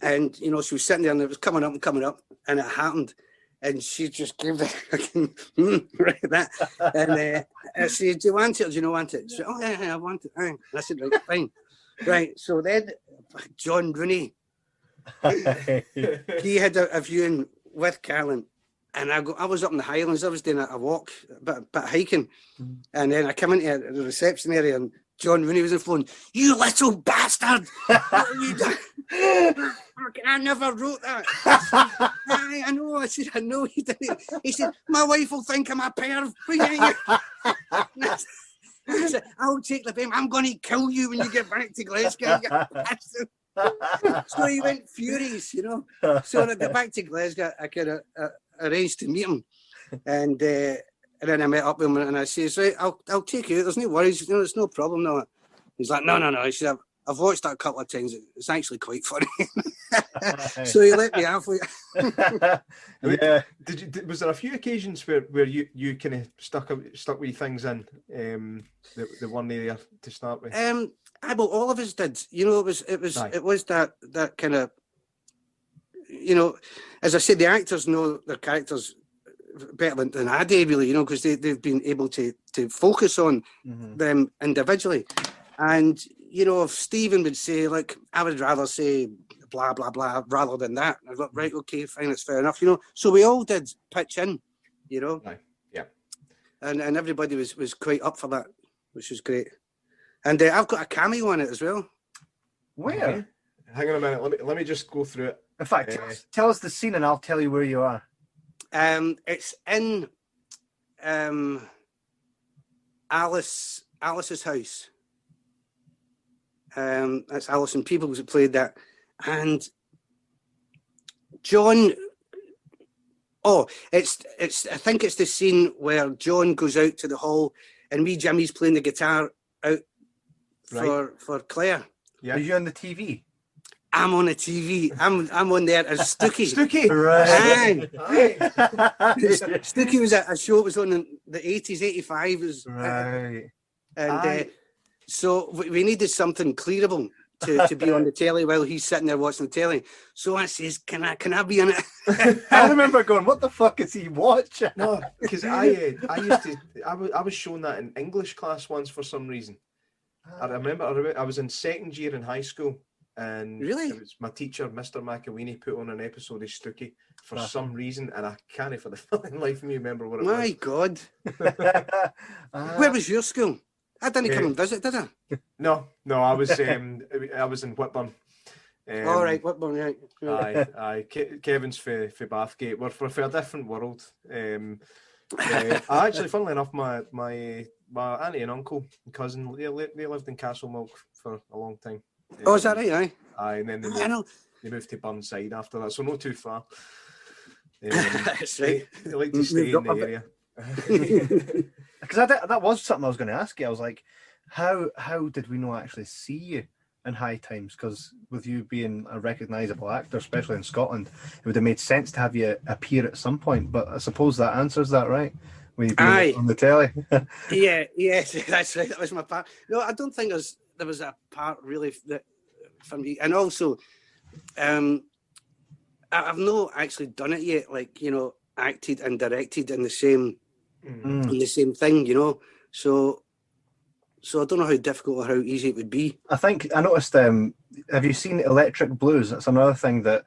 And, you know, she was sitting there and it was coming up and it happened. And she just gave the fucking, right, that. And I said, "Do you want it or do you not want it?" She said, "Oh, yeah, I want it." And I said, "Right, fine." Right, so then John Rooney, he had a viewing with Carolyn. And I was up in the Highlands. I was doing a walk, a bit of hiking. And then I come into the reception area and John Rooney was on the phone. "You little bastard! What are you doing?" "I never wrote that." I know. I said, "I know you didn't." He said, "My wife will think I'm a perv." I said, "I'll take the blame. I'm going to kill you when you get back to Glasgow." So he went furious, you know. So when I got back to Glasgow, I could arranged to meet him. And then I met up with him and I says, "Right, I'll take you out. There's no worries. You know, it's no problem." No. He's like, no. He said, I've watched that a couple of times. It's actually quite funny." So he let me halfway. Yeah. Was there a few occasions where you kind of stuck with things in that weren't there to start with? Well, all of us did. You know, it was that kind of, you know, as I said, the actors know their characters better than I do, really, you know, because they've been able to focus on them individually. And, you know, if Stephen would say, like, "I would rather say blah, blah, blah, rather than that." I was like, "Right, okay, fine, it's fair enough," you know. So we all did pitch in, you know. Right. Yeah. And everybody was quite up for that, which was great. And I've got a cameo on it as well. Where? Hang on a minute. Let me just go through it. In fact, tell us the scene and I'll tell you where you are. It's in Alice's house. That's Alison Peoples who played that. And John, I think it's the scene where John goes out to the hall and wee Jimmy's playing the guitar out for Claire. Yeah. Are you on the TV? I'm on a TV. I'm on there as Stookie. Stookie, right? Stookie was a show. It was on in the 80s, 85. Was, right. And so we needed something clearable to be on the telly while he's sitting there watching the telly. So I says, "Can I be on it?" I remember going, "What the fuck is he watching?" No, because I was shown that in English class once for some reason. I remember I was in second year in high school. And really? It was my teacher, Mr. McAweeney, put on an episode of Stookie for some reason, and I can't for the fucking life of me remember what it was. My God. Where was your school? I didn't come and visit, did I? No, I was in Whitburn. All right, Whitburn, right. Aye. Kevin's for Bathgate. We're for a different world. Actually, funnily enough, my auntie and uncle and cousin, they lived in Castlemilk for a long time. Is that right? Aye, and then they moved to Burnside after that, so not too far. That's right. They like to stay in the area. Because that was something I was going to ask you. I was like, how did we not actually see you in High Times? Because with you being a recognisable actor, especially in Scotland, it would have made sense to have you appear at some point. But I suppose that answers that, right? When you being Aye. on the telly. Yes, that's right. That was my part. No, I don't think there was a part really that for me. And also, I've not actually done it yet. Like, you know, acted and directed in the same thing. You know, so I don't know how difficult or how easy it would be. I think I noticed. Have you seen Electric Blues? That's another thing that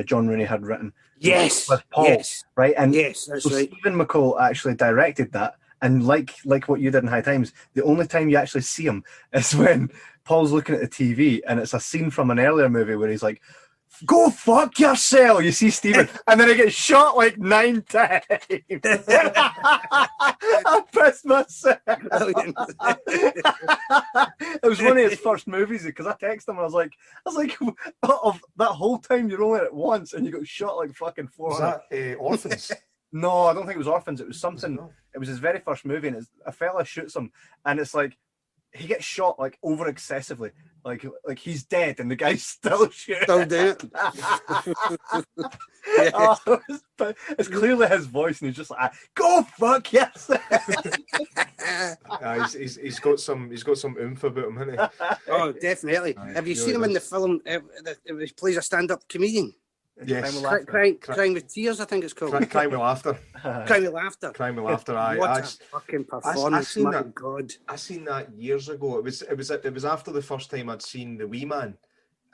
John Rooney had written. Yes, with Paul, yes, right? And yes, that's so right. Stephen McCall actually directed that. And like what you did in High Times, the only time you actually see him is when Paul's looking at the TV, and it's a scene from an earlier movie where he's like, "Go fuck yourself!" You see Stephen, and then he gets shot like 9 times. I pissed myself. It was one of his first movies because I texted him and I was like, of that whole time you're only at it once and you got shot like fucking 400. Was that Orphans? No, I don't think it was Orphans. It was something. It was his very first movie, and a fella shoots him, and it's like he gets shot like over excessively, like he's dead, and the guy's still shooting. Still doing it. Oh, it's clearly his voice, and he's just like, "Go fuck yes." He's got some oomph about him, hasn't he? Oh, definitely. Have you seen him in the film? He plays a stand-up comedian. Yes. Crying with Tears, I think it's called. Crying with Laughter. Crying with Laughter. Crying with Laughter. What a fucking performance! My God. I seen that years ago. It was after the first time I'd seen The Wee Man,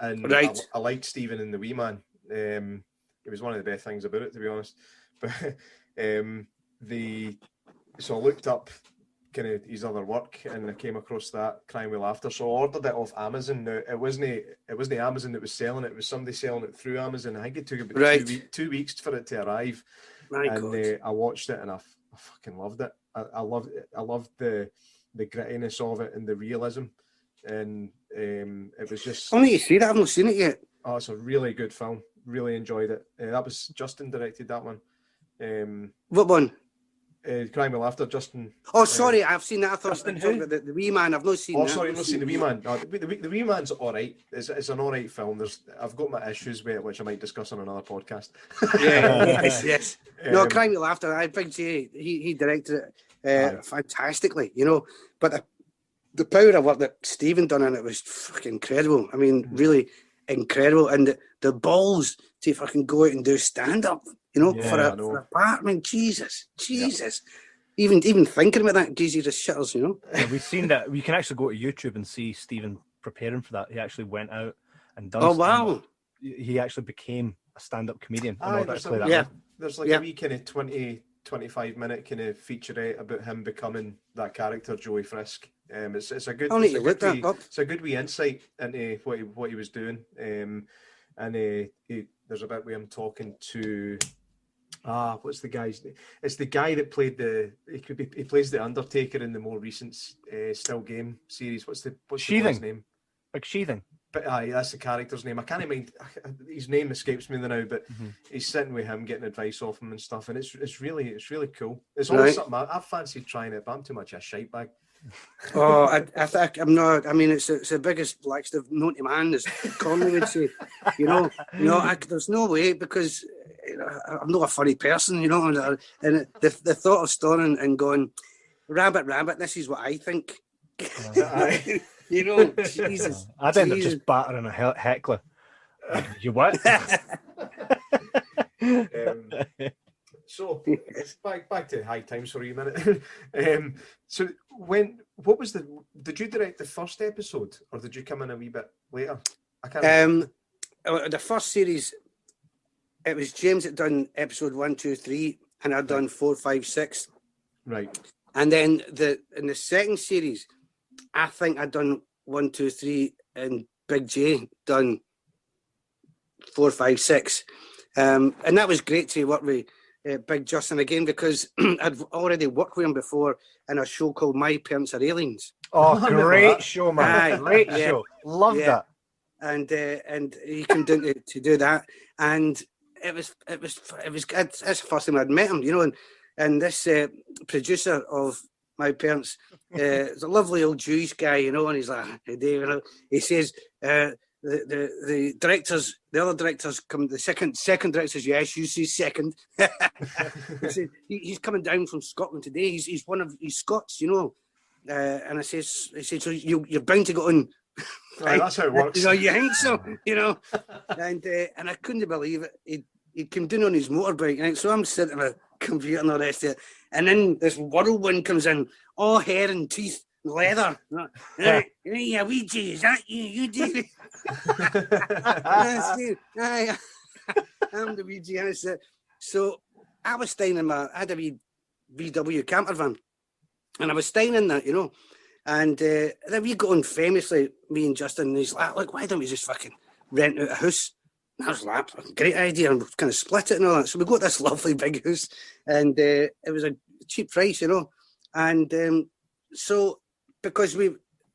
and right. I liked Stephen in The Wee Man. It was one of the best things about it, to be honest. But so I looked up kind of his other work, and I came across that Crying with Laughter. So I ordered it off Amazon. Now it wasn't Amazon that was selling it; it was somebody selling it through Amazon. I think it took about 2 weeks for it to arrive. My God. I watched it and I fucking loved it. I loved the grittiness of it and the realism, and it was just. I need to see that. I've not seen it yet. Oh, it's a really good film. Really enjoyed it. That was Justin directed that one. What one? Crying with Laughter, Justin. Oh, sorry, I've seen that. I thought Justin you were talking about the Wee Man. I've not seen that. Oh, sorry, I've not seen The Wee Man. No, the Wee Man's all right. It's an all right film. I've got my issues with it, which I might discuss on another podcast. Yes. No, Crying with Laughter. Big J, he directed it fantastically, you know. But the power of work that Stephen done in it was fucking incredible. I mean, really incredible. And the balls to fucking go out and do stand-up. You know, for a part, I mean, Jesus. Even thinking about that gives you the shitters, you know. Yeah, we've seen that. We can actually go to YouTube and see Stephen preparing for that. He actually went out and done. Oh wow! He actually became a stand-up comedian. There's like a wee kind of 20-25 minute kind of featurette about him becoming that character, Joey Frisk. It's a good. It's a good wee insight into what he was doing. There's a bit where I'm talking to. What's the guy's name? It's the guy that played he plays the Undertaker in the more recent Still Game series. What's the guy's name? Like Sheathing. But that's the character's name. I can't mind. His name escapes me now. But he's sitting with him, getting advice off him and stuff, and it's really cool. It's always something I've fancied trying it, but I'm too much a shite bag. Oh, I think I'm not. I mean, it's the biggest blackstuff known to man, as Conley would say. You know, there's no way, because I'm not a funny person, you know. And the thought of standing and going, rabbit, this is what I think. You know, Jesus. I'd end up just battering a heckler. You what? So back to High Times for a minute. So did you direct the first episode, or did you come in a wee bit later? I can't remember. The first series, it was James that done episode 1, 2, 3, and I'd done 4, 5, 6. Right. And then in the second series, I think I'd done 1, 2, 3, and Big J done 4, 5, 6. And that was great to work with Big Justin again, because I'd already worked with him before in a show called My Parents Are Aliens. Oh, great show, man! Great show, love that. And he came down to do that, and it was good. That's the first time I'd met him, you know. And this producer of my parents. It's a lovely old Jewish guy, you know, and he's like, hey, Dave, you know, he says, the directors, the other directors come, the second director says, yes, you see second. He said, he's coming down from Scotland today. He's Scots, you know. And he says, so you're bound to go on. Right, that's how it works. You know, you think so, you know. And I couldn't believe it. He'd come down on his motorbike, right? So I'm sitting at a computer and all the rest of it. And then this whirlwind comes in, all hair and teeth, leather. Hey, Ouija, is that you? You did it. I'm the Ouija. And I said, so I was staying I had a wee VW camper van. And I was staying in that, you know. And then we got on famously, me and Justin, and he's like, look, why don't we just fucking rent out a house? And I was like, great idea, and we kind of split it and all that. So we got this lovely big house, and it was a cheap price, you know. And so, because we,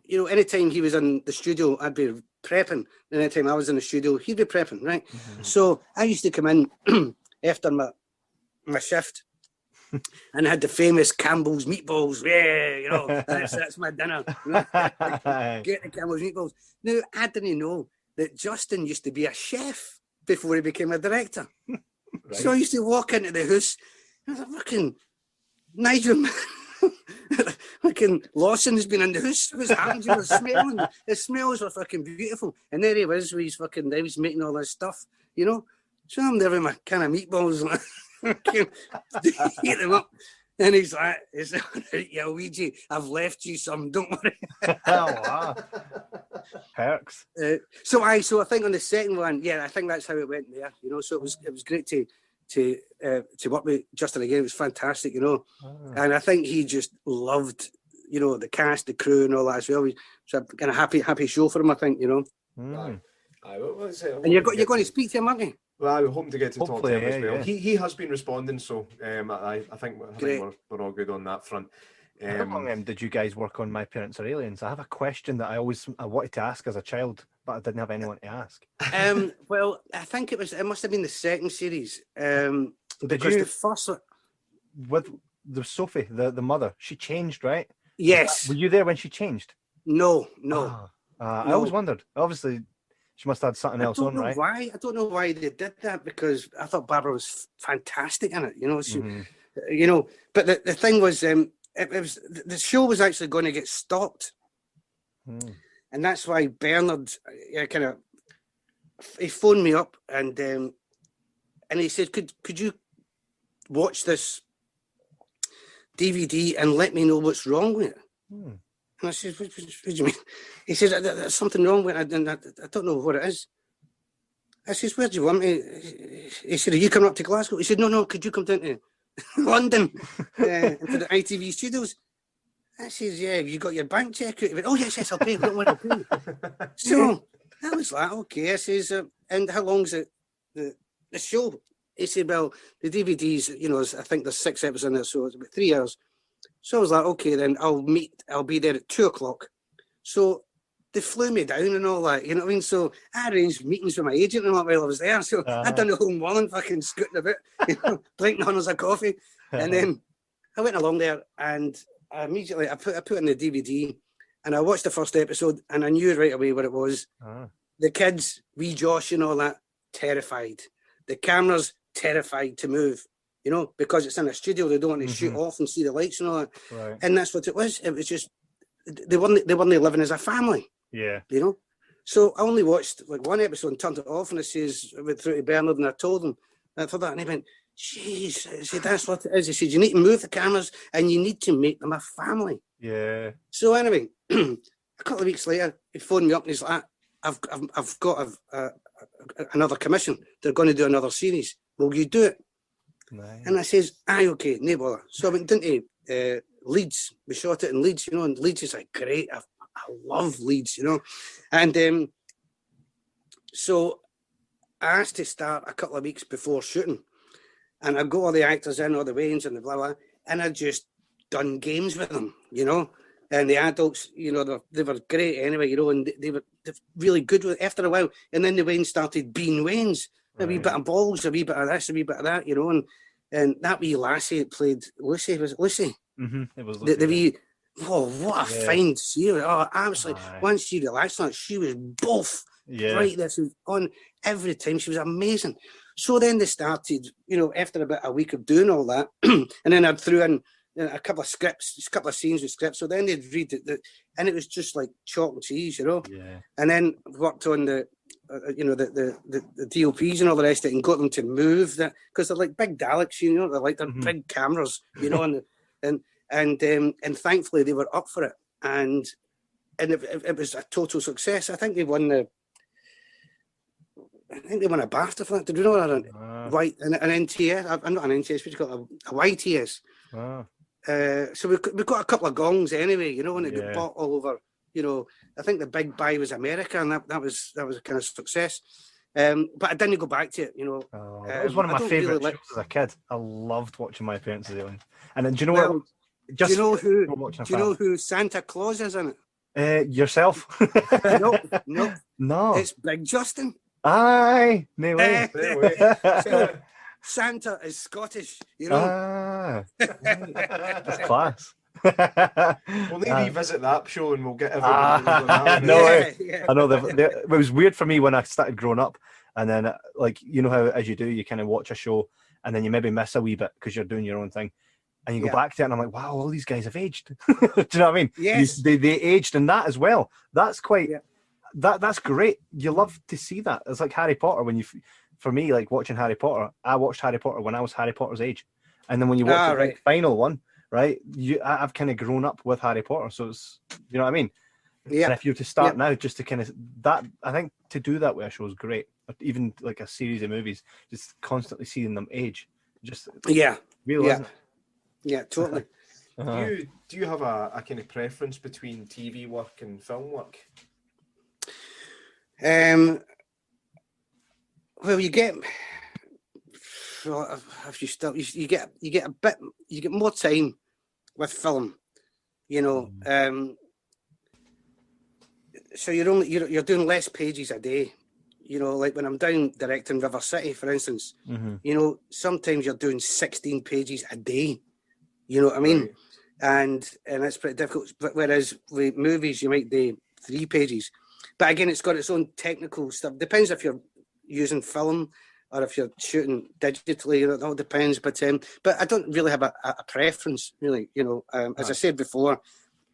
you know, anytime he was in the studio, I'd be prepping. And anytime I was in the studio, he'd be prepping, right? Mm-hmm. So I used to come in after my shift, and I had the famous Campbell's meatballs. Yeah, you know, that's my dinner. You know? Get the Campbell's meatballs. Now, I didn't know that Justin used to be a chef before he became a director. Right. So I used to walk into the house, and I was like, fucking Nigel, fucking Lawson's been in the house. What's happened to you? The smells were fucking beautiful. And there he was with his fucking, he was making all this stuff, you know. So I'm there with my kind of meatballs, eat them up. And he's like, yeah, Ouija, I've left you some, don't worry. Oh, wow. Perks. So I think on the second one, yeah, I think that's how it went there, you know. So it was great to work with Justin again. It was fantastic, you know. Oh. And I think he just loved, you know, the cast, the crew and all that as well. So a kind of happy show for him, I think, you know. Mm. And you're going to speak to him, aren't you? Well, I hope to get to talk to him as well. Yeah. He has been responding, so I think we're all good on that front. How long did you guys work on My Parents Are Aliens? I have a question that I wanted to ask as a child, but I didn't have anyone to ask. Well, I think it must have been the second series. The first one with the Sophie, the mother, she changed, right? Yes. Were you there when she changed? No. I always wondered. Obviously, she must have had something else on, right? I don't know why they did that, because I thought Barbara was fantastic in it. You know, she, you know. But the thing was, it was the show was actually going to get stopped, and that's why Bernard he phoned me up and he said, could you watch this DVD and let me know what's wrong with it? And I said, what do you mean? He says, there's something wrong with it, and I don't know what it is. I says, where do you want me? He said, are you coming up to Glasgow? He said, no, could you come down to London, into the ITV studios? I says, yeah, have you got your bank check out? He went, oh, yes, I'll pay. Don't worry, I'll pay. So I was like, okay. I says, and how long's the show? He said, well, the DVDs, you know, I think there's 6 episodes in there, so it's about 3 hours. So I was like, okay, then I'll be there at 2:00. So they flew me down and all that, you know what I mean? So I arranged meetings with my agent and all that while I was there. So I'd done the whole morning fucking scooting about, you know, drinking hundreds of coffee. And then I went along there and immediately I put in the DVD and I watched the first episode and I knew right away what it was. The kids, wee Josh and all that, terrified. The cameras, terrified to move. You know, because it's in a studio, they don't want to shoot off and see the lights and all that. Right. And that's what it was. It was just they weren't living as a family. Yeah. You know? So I only watched like one episode and turned it off, and I went through to Bernard and I told him for that, and he went, jeez, I said, that's what it is. He said, you need to move the cameras and you need to make them a family. Yeah. So anyway, a couple of weeks later, he phoned me up and he's like, I've got another commission. They're going to do another series. Will you do it? Nice. And I says, aye, okay, no bother. So I went down to Leeds. We shot it in Leeds, you know, and Leeds is like great. I love Leeds, you know. And so I asked to start a couple of weeks before shooting. And I got all the actors in, all the Waynes and the blah, blah, and I just done games with them, you know. And the adults, you know, they were great anyway, you know, and they were really good with it after a while. And then the Waynes started being Waynes. A wee bit of balls, a wee bit of this, a wee bit of that, you know, and that wee lassie that played Lucy, was it Lucy? It was The wee, oh, what a fine series! Oh, absolutely. Aye. Once she relaxed on it, she was both right there. She was on every time. She was amazing. So then they started, after about a week of doing all that, and then I threw in a couple of scripts, just a couple of scenes with scripts. So then they'd read it, and it was just like chalk and cheese, Yeah. And then worked on the DOPs and all the rest of it, and got them to move that because they're like big Daleks, they're like they're big cameras, and thankfully they were up for it, and it was a total success. I think they won a BAFTA for that. Did you know that? An NTS. I'm not an NTS. We call it a YTS. So we got a couple of gongs anyway, and it got bought all over. I think the big buy was America, and that was a kind of success. But I didn't go back to it. That was one of my favourite shows as a kid. I loved watching My Parents' Aliens. And then, do you know what? Do you know who Santa Claus is in it? Yourself? No. It's Big Justin. Aye, no way. So, Santa is Scottish, That's class. We'll need to revisit that show and we'll get everyone. No way. I know. It was weird for me when I started growing up, and then how as you do, you kind of watch a show and then you maybe miss a wee bit because you're doing your own thing, and you go back to it, and I'm like, wow, all these guys have aged. Do you know what I mean? Yes. They aged in that as well. That's quite. That's great. You love to see that. It's like Harry Potter. For me, like watching Harry Potter, I watched Harry Potter when I was Harry Potter's age, and then when you watch the final one, right? I've kind of grown up with Harry Potter, so it's what I mean. Yeah. And if you were to start now, just to kind of I think to do that with a show is great. Even like a series of movies, just constantly seeing them age, just real, isn't it? Yeah, totally. Do you have a kind of preference between TV work and film work? Well, you get you get more time with film, so you're doing less pages a day, like when I'm down directing River City, for instance, sometimes you're doing 16 pages a day, you know what I mean? Right. And it's pretty difficult, but whereas with movies you might do 3 pages, but again it's got its own technical stuff. Depends if you're using film or if you're shooting digitally, it all depends. But I don't really have a preference, really. As I said before,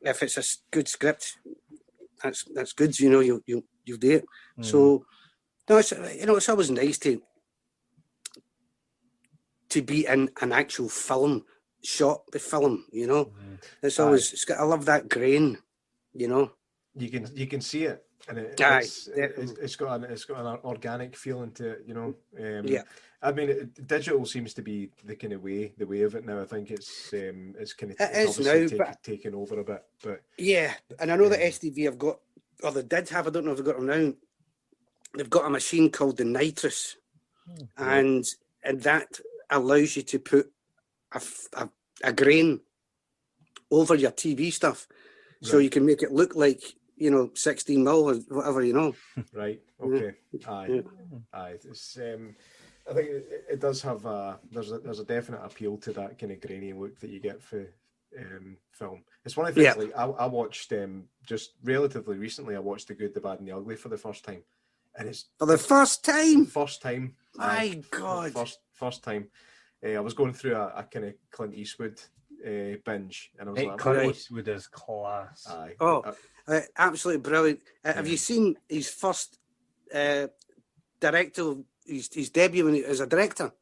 if it's a good script, that's good. You'll do it. So no, it's always nice to be in an actual film, shot the film. It's always I love that grain. You can see it. And it's got an organic feeling to it, I mean, digital seems to be the way of it now. I think it's kind of taken over a bit, but and I know that STV have got, or they did have, I don't know if they've got them now. They've got a machine called the Nitrous, and that allows you to put a grain over your TV stuff, so you can make it look like 16 mil or whatever, Right. Okay. Aye. It's, I think it does have there's a definite appeal to that kind of grainy look that you get for film. It's one of the things. Like I watched just relatively recently. I watched The Good, the Bad, and the Ugly for the first time, and it's for the first time. My God. First time. I was going through a kind of Clint Eastwood binge, and I was like, Clint Eastwood is class. Aye. Absolutely brilliant. Have you seen his first director, his debut as a director?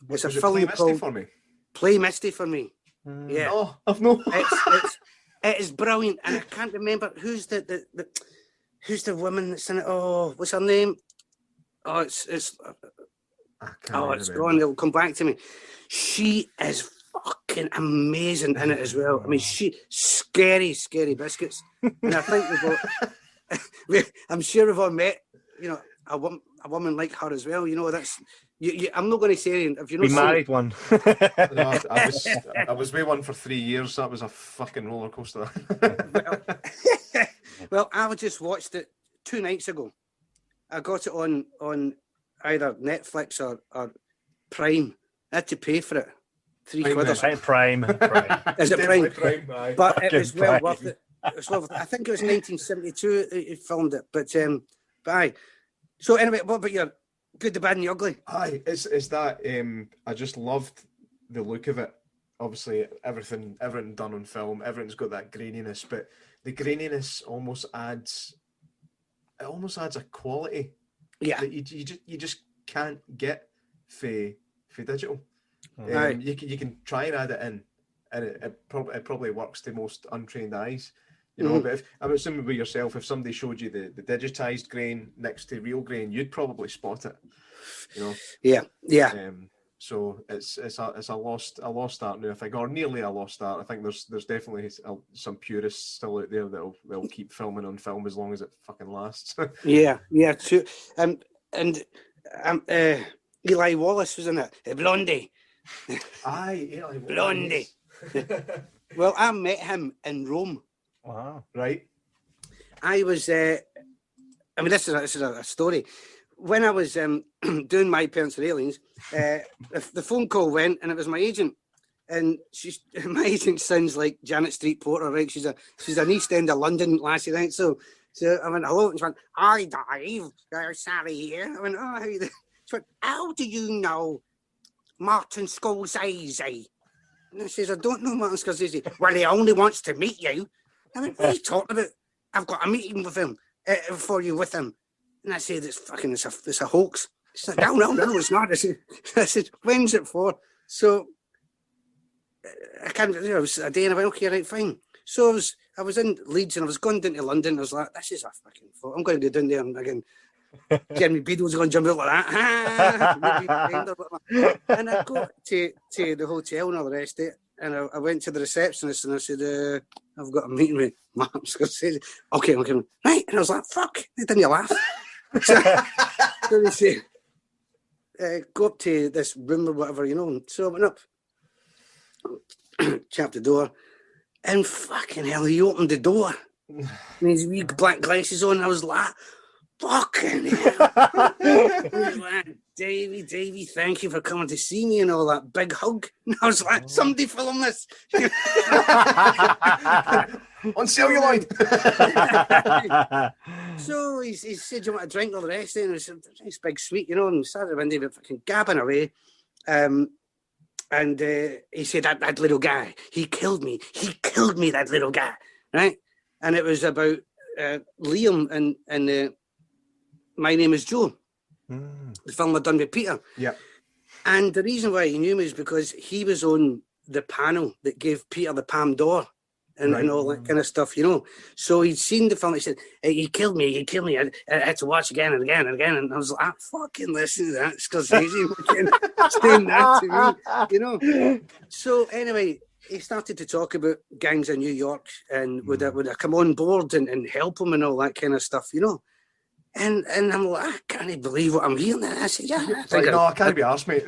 It's a film called Play Misty for Me. Yeah. Oh, I've no. It is brilliant, and I can't remember who's the woman that's in it. Oh, what's her name? Oh, it's gone. It'll come back to me. She is fucking amazing in it as well. I mean, she scary biscuits. And I think I'm sure we've all met, a woman like her as well. That's I'm not going to say anything. If you know, we married one. No, I was with one for 3 years. That was a fucking roller coaster. Well, I just watched it 2 nights ago. I got it on either Netflix or Prime. I had to pay for it. £3 or something. Prime. Is it Definitely Prime? aye. But it was well Prime. worth it. It was well worth it. I think it was 1972 he filmed it, but aye. So anyway, what about your Good, the Bad and the Ugly? Aye, it's that I just loved the look of it. Obviously, everything done on film, everything's got that graininess, but the graininess almost adds a quality Yeah. that you just can't get for digital. Aye. You can try and add it in, and it probably works to most untrained eyes. You know, but I'm assuming with yourself, if somebody showed you the digitized grain next to real grain, you'd probably spot it. You know. Yeah. So it's a lost art now, I think, or nearly a lost art. I think there's definitely some purists still out there that'll keep filming on film as long as it fucking lasts. Yeah, true. And Eli Wallace was in it. Blondie. Aye, Eli Wallace. Blondie. Well, I met him in Rome. Wow. Right. I was. I mean, this is a story. When I was doing my parents' aliens, the phone call went, and it was my agent. And my agent sounds like Janet Street Porter, right? She's an East End of London lassie, right? So I went, hello, and she went, hi, Dave, Sally here. I went, oh, how you doing? She went, how do you know Martin Scorsese? And I says, I don't know Martin Scorsese. Well, he only wants to meet you. I went, what are you talking about? I've got a meeting with him, for you with him. And I said, it's a hoax. She's like, no, it's not. I said, when's it for? So I can't, it was a day, and I went, okay, right, fine. So I was in Leeds, and I was going down to London. I was like, this is a fucking fault. I'm going to go down there, and again, Jeremy Beadle's going to jump out like that. And I got to the hotel and all the rest of it, and I went to the receptionist, and I said, I've got a meeting with Martin Scorsese. Okay. Right. And I was like, fuck, didn't you laugh? So they say, go up to this room or whatever, you know. So I went up, chapped the door, and fucking hell, he opened the door. And his wee black glasses on. I was like, fucking hell. He was like, Davie, thank you for coming to see me and all that big hug. And I was like, somebody film this. On celluloid. So he said, you want a drink or the rest of it? And it was a nice big suite, you know, and started one day but fucking gabbing away. And he said, that little guy, he killed me, that little guy, right? And it was about Liam and My Name is Joe, the film I'd done with Peter. Yeah. And the reason why he knew me is because he was on the panel that gave Peter the Palme d'Or and all that kind of stuff, you know. So he'd seen the film. He said, he killed me. I had to watch again and again and again. And I was like, fucking listen to that. It's Scorsese saying that to me, you know. So anyway, he started to talk about gangs in New York and would I come on board and help him and all that kind of stuff, you know. And I'm like, I can't believe what I'm hearing. I said, yeah. I can't be arsed, mate.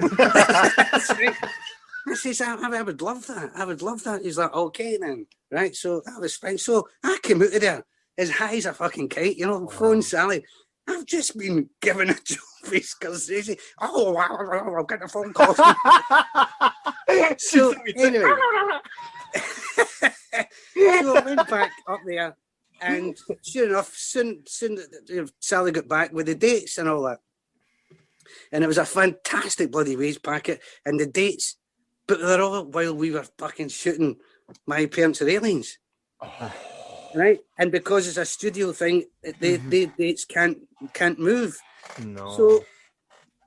I says, I would love that. He's like, okay then. Right, so that was fine. So I came out of there as high as a fucking kite, you know, phone Sally. I've just been given a job for Scorsese. Oh, wow, I'll get a phone call. So anyway, so I went back up there, and sure enough, soon Sally got back with the dates and all that. And it was a fantastic bloody wage packet, and the dates, but they're all while we were fucking shooting My Parents Are Aliens. Oh. Right? And because it's a studio thing, the dates can't move. No. So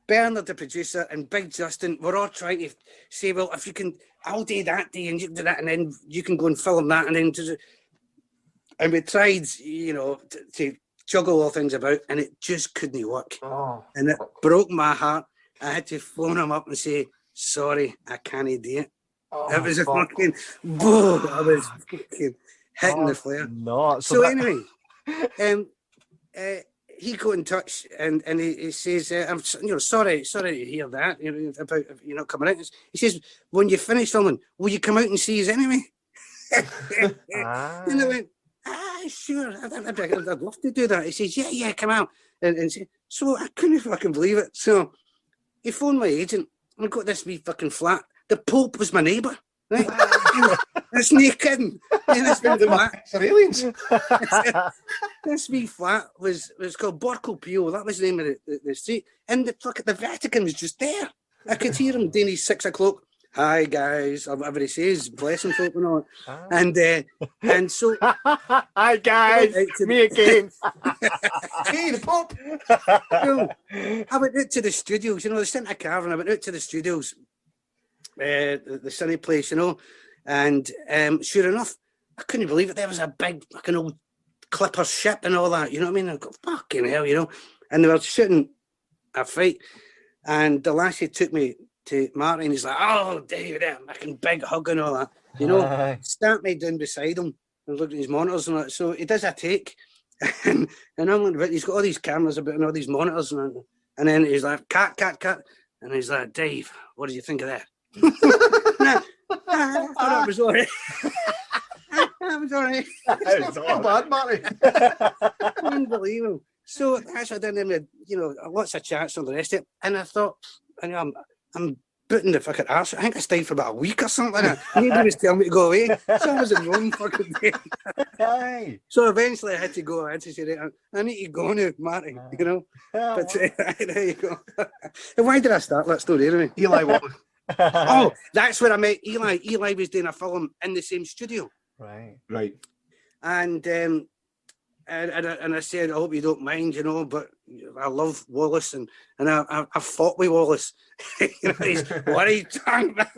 Bernard, the producer, and Big Justin were all trying to say, well, if you can, I'll do that day and you can do that, and then you can go and film that, and then and we tried, you know, to juggle all things about, and it just couldn't work. Oh. And it broke my heart. I had to phone him up and say, sorry, I can't do it. Oh, it was a fucking, whoa, I was fucking hitting the flare. No. So anyway, he got in touch and he says, I'm sorry to hear that, about you not coming out. He says, when you finish filming, will you come out and see us anyway? And I went, sure, I'd love to do that. He says, yeah, come out. And so I couldn't fucking believe it. So he phoned my agent. I got this wee fucking flat the Pope was my neighbour. Right? It's no kidding. And this wee flat, Aliens. this wee flat was called Borco Pio. That was the name of the street. And the Vatican was just there. I could hear him doing his 6 o'clock. Hi guys, or whatever he says, blessing folk and all. And so hi guys, me again. hey, the Pope. I went out to the studios, they sent a car and I went out to the studios, the sunny place, and sure enough, I couldn't believe it. There was a big fucking old clipper ship and all that, you know what I mean? I go, fucking hell, and they were shooting a fight, and the lassie took me to Marty, and he's like, oh, David, that fucking big hug and all that, stamped me down beside him and looked at his monitors and that. So he does a take, and I'm like, he's got all these cameras about and all these monitors, and then he's like, cut, and he's like, Dave, what did you think of that? I thought it was all right. That was all right. It's not bad, Marty. Unbelievable. So that's what I did. And then, lots of chats and the rest of it. And I thought, I'm booting the fucking arse. I think I stayed for about a week or something like that. Nobody was telling me to go away. So I was in Rome fucking day. Hey. So eventually I had to go. I had to say, I need to go now, Marty, But there you go. And why did I start that story anyway? Eli Wallace. Oh, that's where I met Eli. Eli was doing a film in the same studio. Right. And I said, I hope you don't mind, but I love Wallace, and I fought with Wallace. He's, what are you talking about?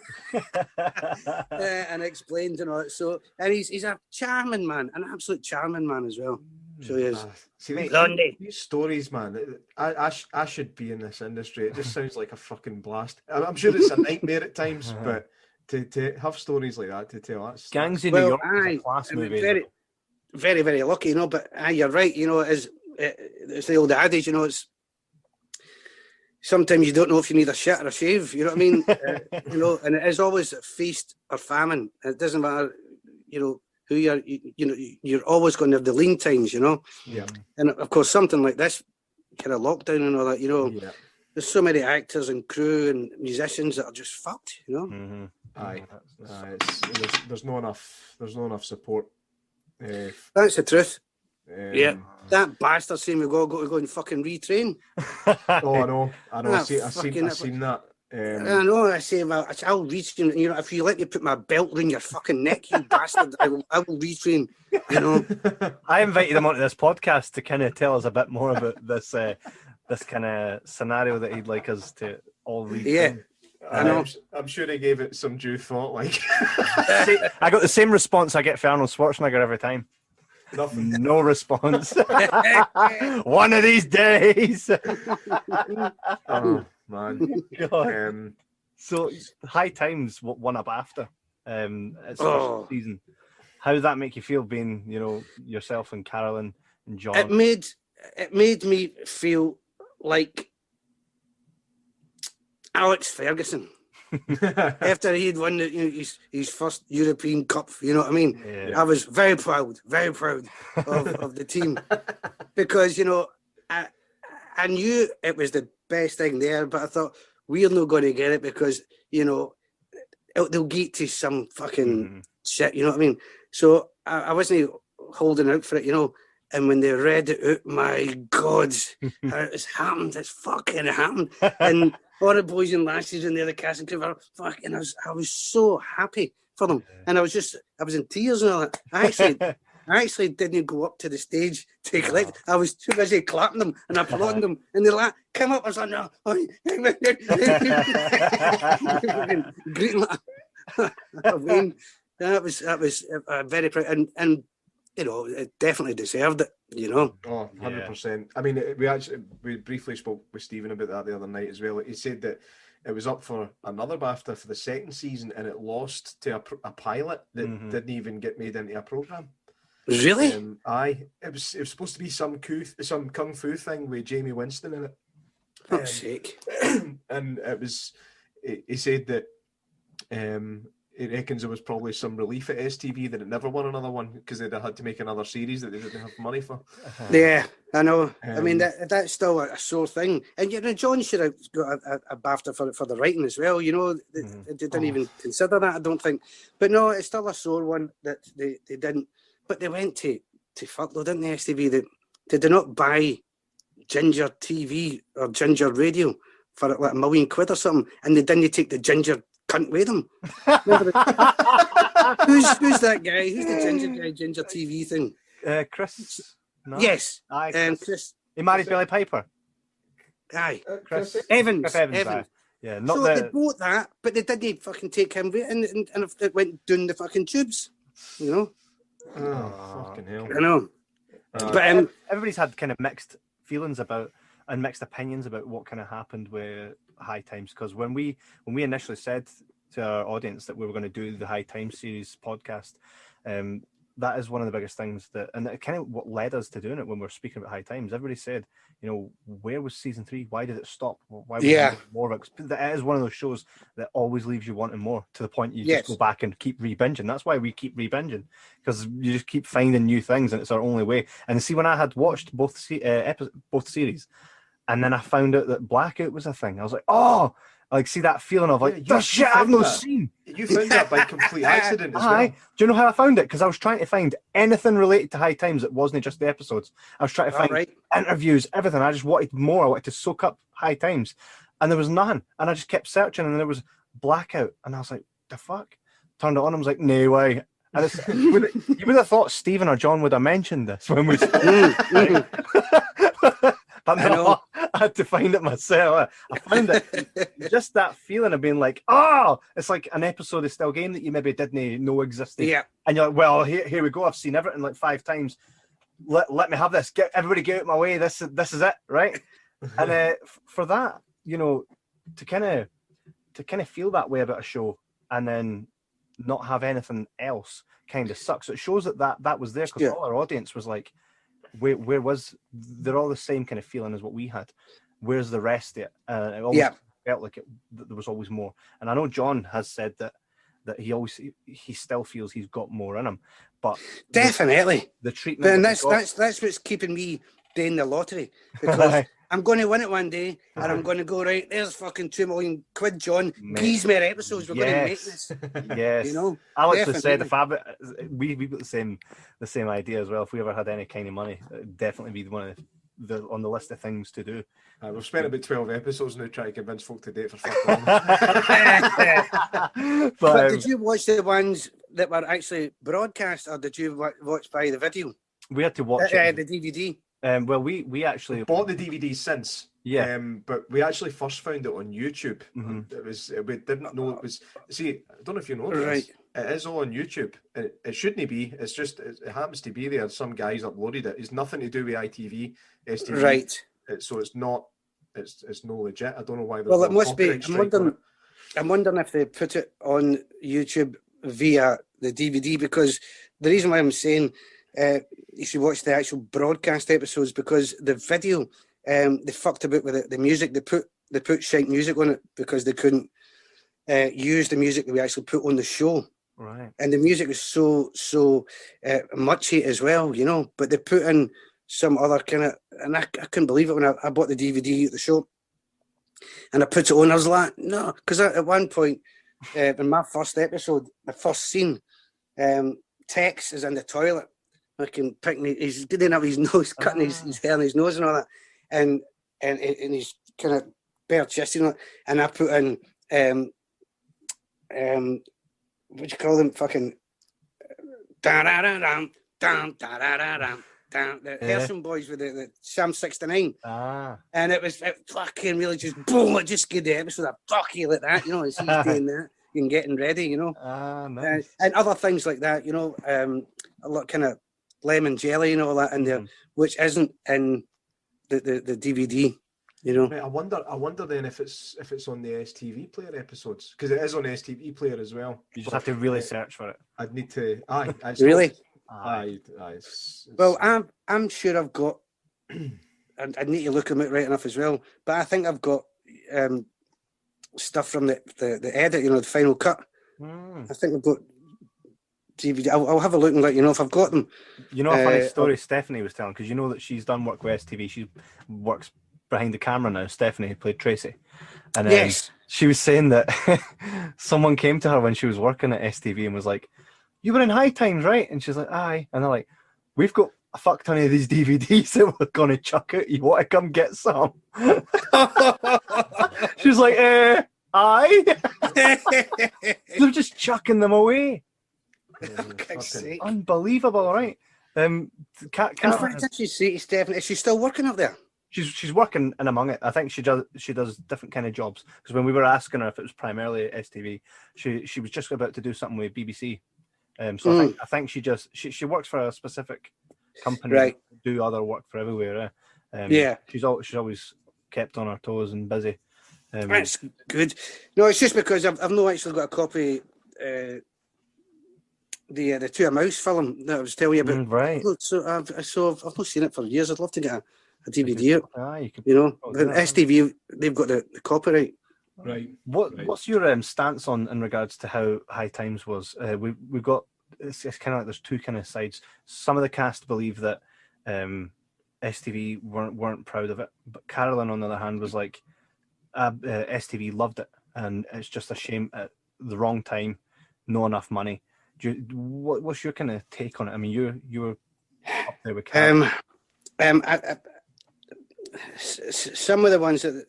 And I explained, So, and he's a charming man, an absolute charming man as well. So he is. See, mate, these stories, man, I should be in this industry. It just sounds like a fucking blast. I'm sure it's a nightmare at times, but to have stories like that to tell, that's... Gangs in New York is a class movie. Very, very, very lucky, but you're right, it's the old adage, it's sometimes you don't know if you need a shit or a shave, you know what I mean? And it is always feast or famine. It doesn't matter, who you're always going to have the lean times, Yeah. And of course, something like this kind of lockdown and all that, Yeah. There's so many actors and crew and musicians that are just fucked, Mm-hmm. Aye. There's no enough support. That's the truth. Yeah, that bastard saying we got to go and fucking retrain. Oh, I know. I've seen that. I know. I say, well, I'll retrain. If you let me put my belt around your fucking neck, you bastard, I will retrain. I invited him onto this podcast to kind of tell us a bit more about this kind of scenario that he'd like us to all retrain. Yeah. I know. I'm sure he gave it some due thought. Like, See, I got the same response I get for Arnold Schwarzenegger every time. Nothing. No response. One of these days. Oh man. So High Times won a BAFTA. It's first season. How did that make you feel, being yourself and Carolyn and John? It made me feel like Alex Ferguson after he'd won his first European Cup. You know what I mean? Yeah. I was very proud of the team because I knew it was the best thing there, but I thought we're not going to get it because they'll get to some fucking shit. You know what I mean? So I wasn't holding out for it. And when they read it out, my God, it's happened. It's fucking happened. And all the boys and lasses in there, the cast and crew, fucking, I was so happy for them. And I was in tears and all that. I actually didn't go up to the stage to collect. I was too busy clapping them and applauding them. And they're like, come up. I was like, no. Greeting like, that was very proud. And it definitely deserved it, Oh, 100%. I mean, we briefly spoke with Stephen about that the other night as well. He said that it was up for another BAFTA for the second season, and it lost to a pilot that didn't even get made into a programme. Really? Aye. It was supposed to be some kung fu thing with Jamie Winston in it. Fuck's sake. And it was. He said that he reckons there was probably some relief at STV that it never won another one because they'd have had to make another series that they didn't have money for. Yeah, I know. I mean, Um, that's still a sore thing. And John should have got a BAFTA for the writing as well. They didn't even consider that, I don't think. But no, it's still a sore one that they didn't. But they went to fuck though, didn't they, STV? They did not buy Ginger TV or Ginger Radio for like £1 million or something, and they didn't take the Ginger cunt with them. Who's that guy? Who's the Ginger guy? Ginger TV thing? Chris. No? Yes, Aye, Chris. He married Billy Piper. Aye, Chris Evans. Chris Evans. Aye. Yeah, not So the. they bought that, but they didn't fucking take him with it, and it went down the fucking tubes. oh, fucking hell. I know. But Everybody's had kind of mixed feelings about and mixed opinions about what kind of happened with High Times, because when we initially said to our audience that we were going to do the High Times series podcast, that is one of the biggest things and that kind of what led us to doing it when we were speaking about High Times. Everybody said, where was season 3? Why did it stop? Why was there more of it? It is one of those shows that always leaves you wanting more, to the point you just go back and keep re-binging. That's why we keep re-binging, because you just keep finding new things, and it's our only way. And see, when I had watched both series, and then I found out that Blackout was a thing, I was like, oh, like, see that feeling of like, this shit I've not seen. You found that by complete accident as well. Do you know how I found it? Because I was trying to find anything related to High Times that wasn't just the episodes. I was trying to find interviews, everything. I just wanted more. I wanted to soak up High Times. And there was nothing. And I just kept searching, and there was Blackout. And I was like, the fuck? Turned it on, I was like, no way. And you would have thought Stephen or John would have mentioned this when we But no, I had to find it myself. I found it. Just that feeling of being like, oh, it's like an episode of Still Game that you maybe didn't know existed. Yeah. And you're like, well, here we go. I've seen everything like 5 times. Let me have this. Everybody get out of my way. This is it, right? And for that, to kind of feel that way about a show and then not have anything else kind of sucks. So it shows that was there, because all our audience was like, where was, they're all the same kind of feeling as what we had. Where's the rest of it? It always felt like there was always more. And I know John has said that he still feels he's got more in him, but definitely the treatment. And that's what's keeping me doing the lottery, because I'm going to win it one day, and I'm going to go, right, there's fucking £2 million, John. These more episodes, we're going to make this. Yes. Alex has said we got the same idea as well. If we ever had any kind of money, it'd definitely be one of the on the list of things to do. We've spent about 12 episodes now trying to convince folk to date for fuck. But did you watch the ones that were actually broadcast, or did you watch by the video? We had to watch it. The DVD. Well, we actually bought the DVD since, but we actually first found it on YouTube. Mm-hmm. We didn't know it was. See, I don't know if you know this. It is all on YouTube. It shouldn't be. It's just it happens to be there. Some guys uploaded it. It's nothing to do with ITV, STV. Right. So it's not. It's no legit. I don't know why. Well, it must be. I'm wondering if they put it on YouTube via the DVD, because the reason why I'm saying you should watch the actual broadcast episodes, because the video, they fucked about with the music. They put shite music on it because they couldn't use the music that we actually put on the show. Right. And the music is so muchy as well, But they put in some other kind of, and I couldn't believe it when I bought the DVD at the show, and I put it on. I was like, no, because at one point in my first episode, the first scene, Tex is in the toilet, fucking picking. He's doing up his nose, cutting his hair and his nose and all that, and he's kind of bare chested, and I put in what do you call them? Fucking da da da dum dum da da da dum. The Herson boys with the Sam 69, and it fucking really just boom. It just gave the episode a fucky like that, as he's doing that and getting ready, nice. And other things like that, a lot kind of lemon jelly and all that in there, which isn't in the DVD, Right, I wonder then if it's on the STV player episodes, because it is on STV player as well. You just have to really search for it. I'd need to. Really. Well, I'm sure I've got, and I need to look them at right enough as well. But I think I've got stuff from the edit, the final cut I think we've got DVD. I'll have a look and let you know if I've got them. You know, a funny story Stephanie was telling, because you know that she's done work with STV. She works behind the camera now. Stephanie, who played Tracy. And Yes. she was saying that someone came to her when she was working at STV and was like, "You were in High Times, right?" And she's like, "Aye." And they're like, "We've got a fuck ton of these DVDs that we're going to chuck out. You want to come get some?" She was like, aye. They're just chucking them away. Unbelievable, right? In fact, actually, say to Stephanie, is she still working up there? She's working in among it. I think she does different kind of jobs. Because when we were asking her if it was primarily STV, she was just about to do something with BBC. So I think she works for a specific company, right? Do other work for everywhere. Yeah, she's always kept on her toes and busy. That's good. No, it's just because I've not actually got a copy. The Two Mouse film that I was telling you about. Right. So I've not seen it for years. I'd love to get a DVD. You know, STV, they've got the copyright. Right. What's your stance in regards to how High Times was? We've got it's kind of like there's two kind of sides. Some of the cast believe that STV weren't proud of it, but Carolyn on the other hand was like, STV loved it, and it's just a shame at the wrong time, not enough money. What's your kind of take on it? I mean, you were up there with Carolyn. Some of the ones that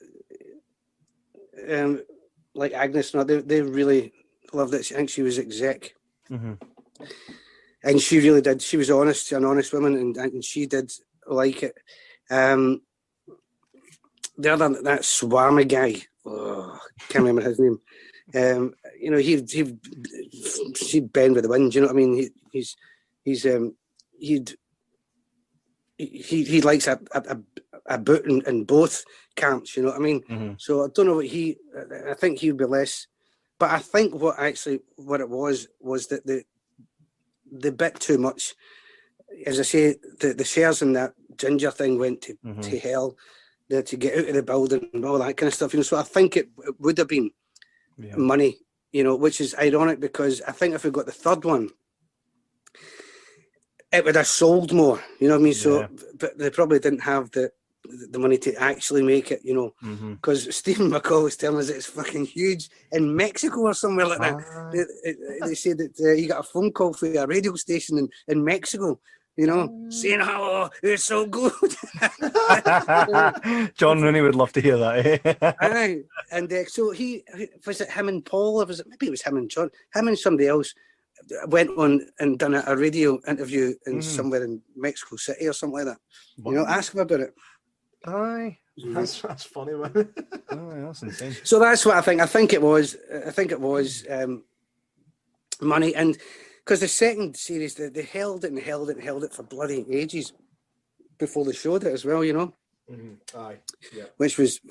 like Agnes, they really loved it. I think she was exec, and she really did. She was an honest woman, and she did like it. The other, that Swami guy, can't remember his name. You know, he'd bend with the wind. You know what I mean? He likes a boot in both camps. You know what I mean? So I don't know what I think he would be less. But I think what it was that the bit too much. As I say, the shares in that Ginger thing went to hell. To get out of the building and all that kind of stuff, you know. So I think it would have been money, you know, which is ironic because I think if we got the third one, it would have sold more, you know what I mean? So, but they probably didn't have the money to actually make it, you know, because Stephen McCall was telling us it's fucking huge in Mexico or somewhere like that. They said that he got a phone call for a radio station in Mexico. You know, saying hello, it's so good. John Rooney would love to hear that. Aye. And so he was it him and Paul, or maybe it was him and John, him and somebody else went on and done a radio interview in somewhere in Mexico City or something like that. What? You know, ask him about it. Aye, that's funny, man. That's insane. So that's what I think. I think it was money, and because the second series, they held it for bloody ages before they showed it as well, you know. Aye, yeah. Which was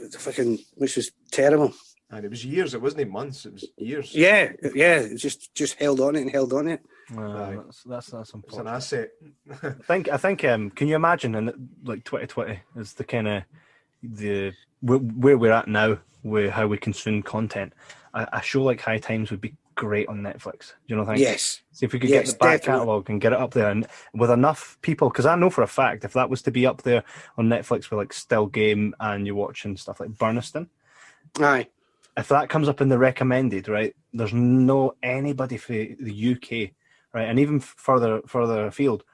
terrible. And it was years. It wasn't even months. It was years. Yeah. It just held on it. That's important. It's an asset. I think. Can you imagine in like 2020 is the kind of where we're at now with how we consume content? A show like High Times would be great on Netflix. Do you know what I think? Yes. See if we could get the back catalogue and get it up there, and with enough people, because I know for a fact if that was to be up there on Netflix with like Still Game and you're watching stuff like Burniston, aye, if that comes up in the recommended, right, there's no anybody for the UK, right, and even further afield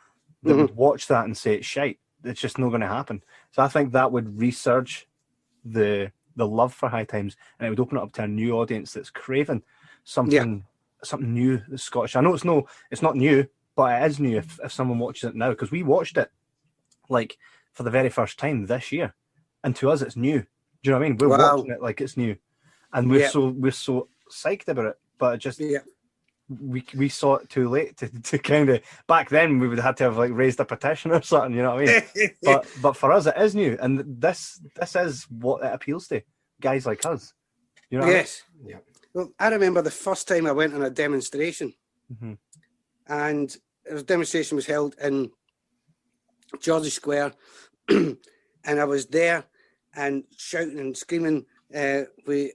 that would watch that and say it's shite. It's just not going to happen. So I think that would resurge the love for High Times, and it would open it up to a new audience that's craving something new. The Scottish. I know it's not new, but it is new if someone watches it now, because we watched it like for the very first time this year, and to us it's new. Do you know what I mean? We're watching it like it's new, and we're so psyched about it. But it just we saw it too late to kind of. Back then we would have had to have like raised a petition or something. You know what I mean? but for us it is new, and this is what it appeals to guys like us. You know? Yes. Yeah. Well, I remember the first time I went on a demonstration, and the demonstration was held in George's Square, and I was there and shouting and screaming with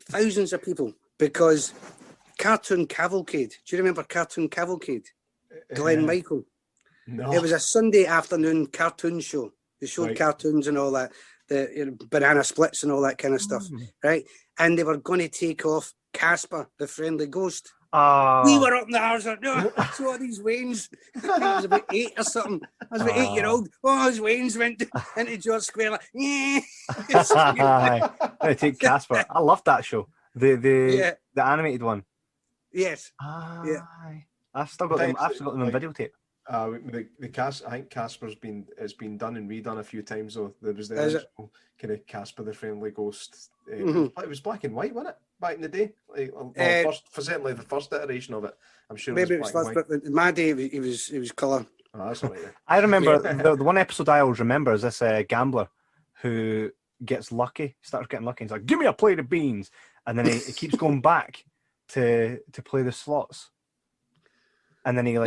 thousands of people because Cartoon Cavalcade. Do you remember Cartoon Cavalcade? Glenn Michael. No. It was a Sunday afternoon cartoon show. They showed Right. cartoons and all that, the banana splits and all that kind of stuff, right? And they were going to take off Casper, the friendly ghost. We were up in the house like, no, so are these Waynes. I was about 8 or something. I was about 8-year-old. Oh, those Waynes went into George Square like, yeah. I take Casper. I loved that show. The animated one. Yes. Yeah. I've still got them. I've still got them on videotape. The cast, I think Casper's it's been done and redone a few times. Though there was the original kind of Casper the Friendly Ghost. It was black and white, wasn't it? Back in the day, certainly the first iteration of it. I'm sure maybe it was black and white. but in my day he was colour. Oh, that's all right. Then. I remember the one episode I always remember is this gambler who gets lucky, starts getting lucky. He's like, "Give me a plate of beans," and then he keeps going back to play the slots. And then he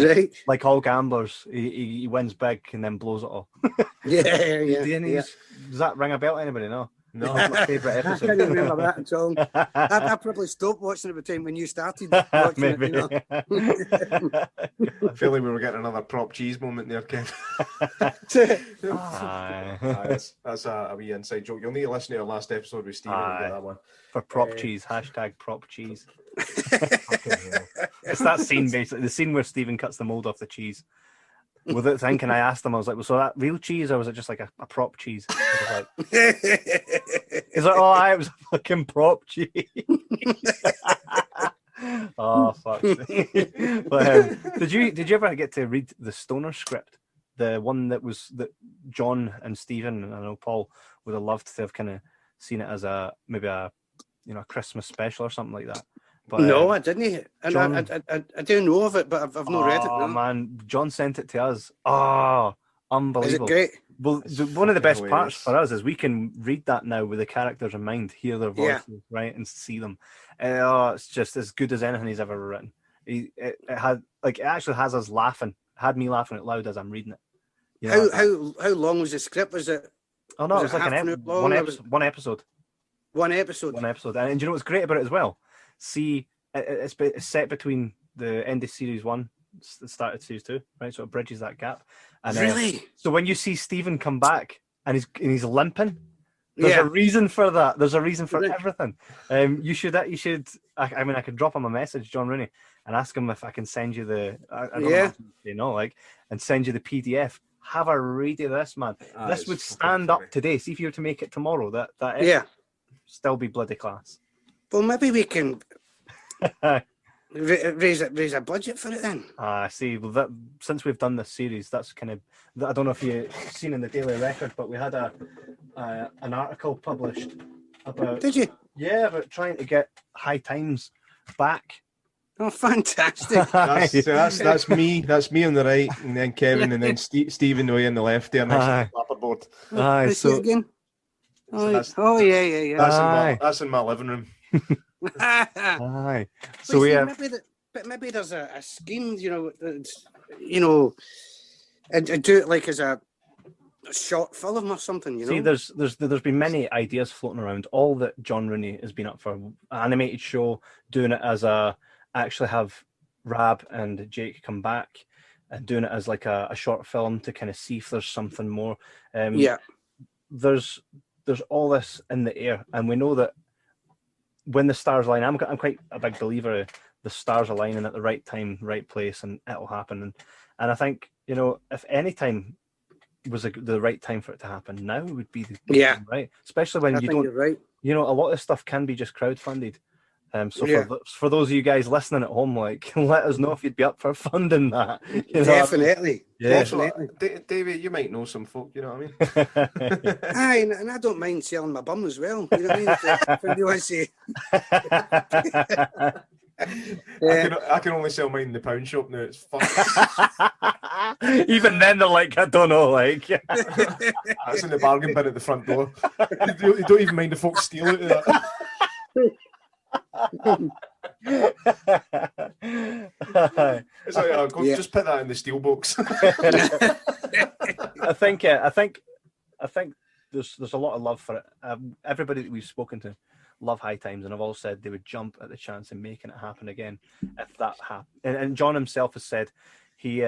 like all gamblers, he wins big and then blows it all. Yeah. Does that ring a bell to anybody? No. No, That's my favourite episode. I can't remember that at all. I probably stopped watching it by the time when you started watching Maybe. it. You know? I feel like we were getting another prop cheese moment there, Ken. That's a wee inside joke. You'll need to listen to our last episode with Stephen and get that one. For prop cheese, hashtag prop cheese. It's that scene basically, the scene where Stephen cuts the mold off the cheese. Without thinking, I asked him, I was like, well, so that real cheese or was it just like a prop cheese? He's like, oh, it was a fucking prop cheese. Oh, fuck. But did you ever get to read the Stoner script? The one that John and Stephen and I know Paul would have loved to have kind of seen it as maybe a Christmas special or something like that. But, no, I didn't. And John, I do know of it, but I've not read it. No. Man, John sent it to us. Oh, unbelievable. Is it great? Well, one of the best parts for us is we can read that now with the characters in mind, hear their voices, right, and see them. It's just as good as anything he's ever written. It actually has us laughing. Had me laughing out loud as I'm reading it. You know, how long was the script? Was it? Oh no, it was like one episode. One episode. One episode. And do you know what's great about it as well? See, it's set between the end of series 1, the start of series 2, right? So it bridges that gap. And really? So when you see Stephen come back and he's limping, there's a reason for that. There's a reason for everything. You should. I mean, I could drop him a message, John Rooney, and ask him if I can send you the. I don't know, and send you the PDF. Have a read of this, man. This would stand up today. See if you were to make it tomorrow. That still be bloody class. Well, maybe we can raise a budget for it then. See, well, since we've done this series, that's kind of. I don't know if you've seen in the Daily Record, but we had an article published about. Did you? Yeah, about trying to get High Times back. Oh, fantastic! That's me. That's me on the right, and then Kevin, and then Stephen way on the left there next to the clapperboard. So again. Yeah. That's in my living room. So maybe there's a scheme, and do it like as a short film or something, you know. See, there's been many ideas floating around. All that John Rooney has been up for, an animated show, doing it as actually have Rab and Jake come back and doing it as like a short film to kind of see if there's something more. There's all this in the air, and we know that when the stars align, I'm quite a big believer of the stars aligning at the right time, right place, and it'll happen. And I think, if any time was the right time for it to happen, now would be the time, right? Especially when you're right. A lot of stuff can be just crowdfunded. For those of you guys listening at home, let us know if you'd be up for funding that. Definitely. Davey, you might know some folk, you know what I mean? Aye, and I don't mind selling my bum as well. You know what I mean? If you want to say. I can only sell mine in the pound shop now. It's fucked. Even then, they're like, I don't know, That's in the bargain bin at the front door. You don't even mind the folks steal out of that. It's like, just put that in the steel box. I think there's a lot of love for it. Everybody that we've spoken to love High Times, and have all said they would jump at the chance of making it happen again if that happened. And John himself has said he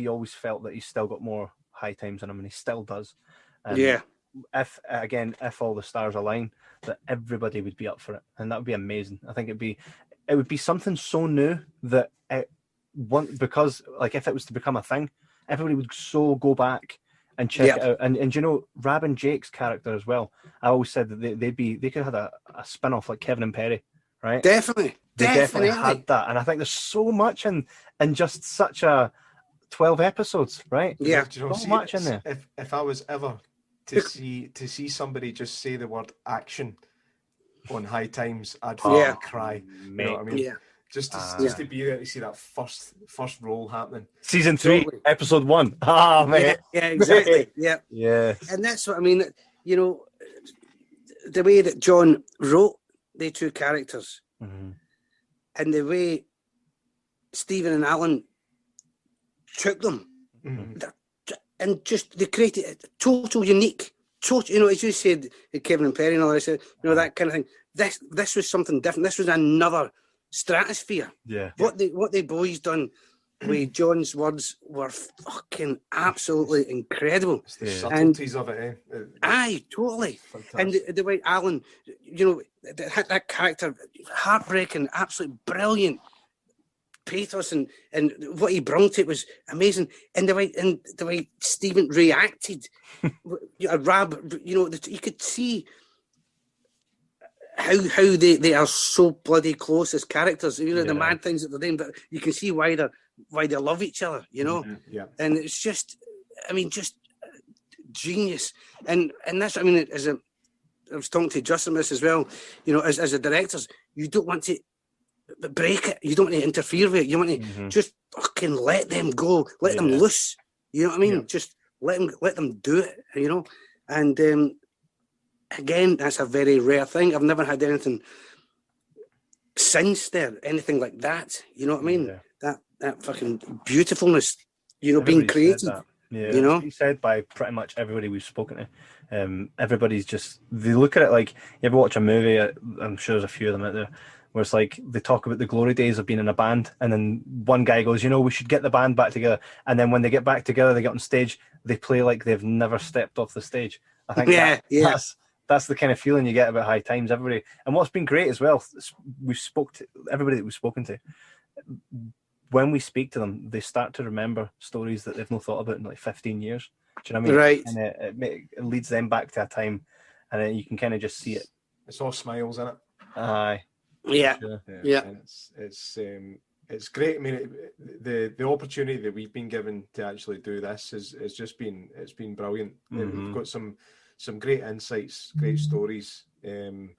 always felt that he's still got more High Times in him, and he still does. Yeah. If all the stars align, that everybody would be up for it, and that would be amazing. I think it would be something so new that because like if it was to become a thing, everybody would so go back and check it out. And you know, Rab and Jake's character as well. I always said that they could have had a spin-off like Kevin and Perry, right? Definitely. They definitely had that, and I think there's so much in just such a 12 episodes, right? Yeah. Do you know, So much in there. If I was ever to see somebody just say the word action on High Times, I'd fucking cry. You know what I mean? Yeah. Just to be there to see that first role happening. Season 3, Totally. episode 1. Ah, mate. Yeah, exactly. Yeah. Yeah. And that's what I mean. You know, the way that John wrote the two characters, and the way Stephen and Alan took them, and just they created a total unique, you know, as you said, Kevin and Perry and all that, you know, that kind of thing. This was something different. This was another stratosphere. Yeah. What the boys done with John's words were fucking absolutely incredible. It's the subtleties of it, eh? Aye, totally. Fantastic. And the way Alan, you know, that character, heartbreaking, absolutely brilliant pathos, and what he brought to it was amazing. And the way Stephen reacted, Rab, you know, you could see how they are so bloody close as characters. You know, the mad things that they're doing, but you can see why they love each other. You know, and it's just, I mean, just genius. And that's, I mean, I was talking to Justin this as well. You know, as a directors, you don't want to break it. You don't want to interfere with it. You want to just fucking let them go, let them loose. You know what I mean? Just let them do it. You know, and again, that's a very rare thing. I've never had anything since there, anything like that. You know what I mean? Yeah. That fucking beautifulness. You know, being created. Yeah, you know, it's been said by pretty much everybody we've spoken to. Everybody's just, they look at it like, you ever watch a movie? I'm sure there's a few of them out there where it's like they talk about the glory days of being in a band, and then one guy goes, you know, we should get the band back together, and then when they get back together, they get on stage, they play like they've never stepped off the stage. I think that's the kind of feeling you get about High Times. Everybody, and what's been great as well, we've spoke to everybody that we've spoken to. When we speak to them, they start to remember stories that they've not thought about in like 15 years. Do you know what I mean? Right. And it leads them back to a time, and you can kind of just see it. It's all smiles, isn't it? Aye. Yeah. Sure. Yeah. And it's great. I mean, the opportunity that we've been given to actually do this is just been brilliant. We've got some great insights, great stories, and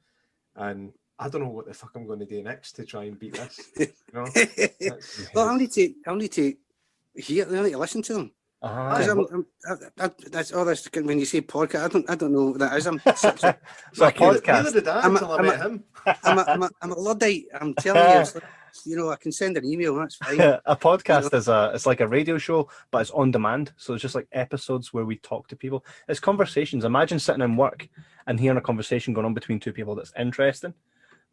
I don't know what the fuck I'm going to do next to try and beat this. You know? Well, I need to hear. I need to listen to them. That's when you say podcast. I don't know what that is. I'm such a podcast. Neither did I until I met him. I'm a Luddite. I'm telling you. You know, I can send an email. That's fine. A podcast is it's like a radio show, but it's on demand. So it's just like episodes where we talk to people. It's conversations. Imagine sitting in work and hearing a conversation going on between two people that's interesting,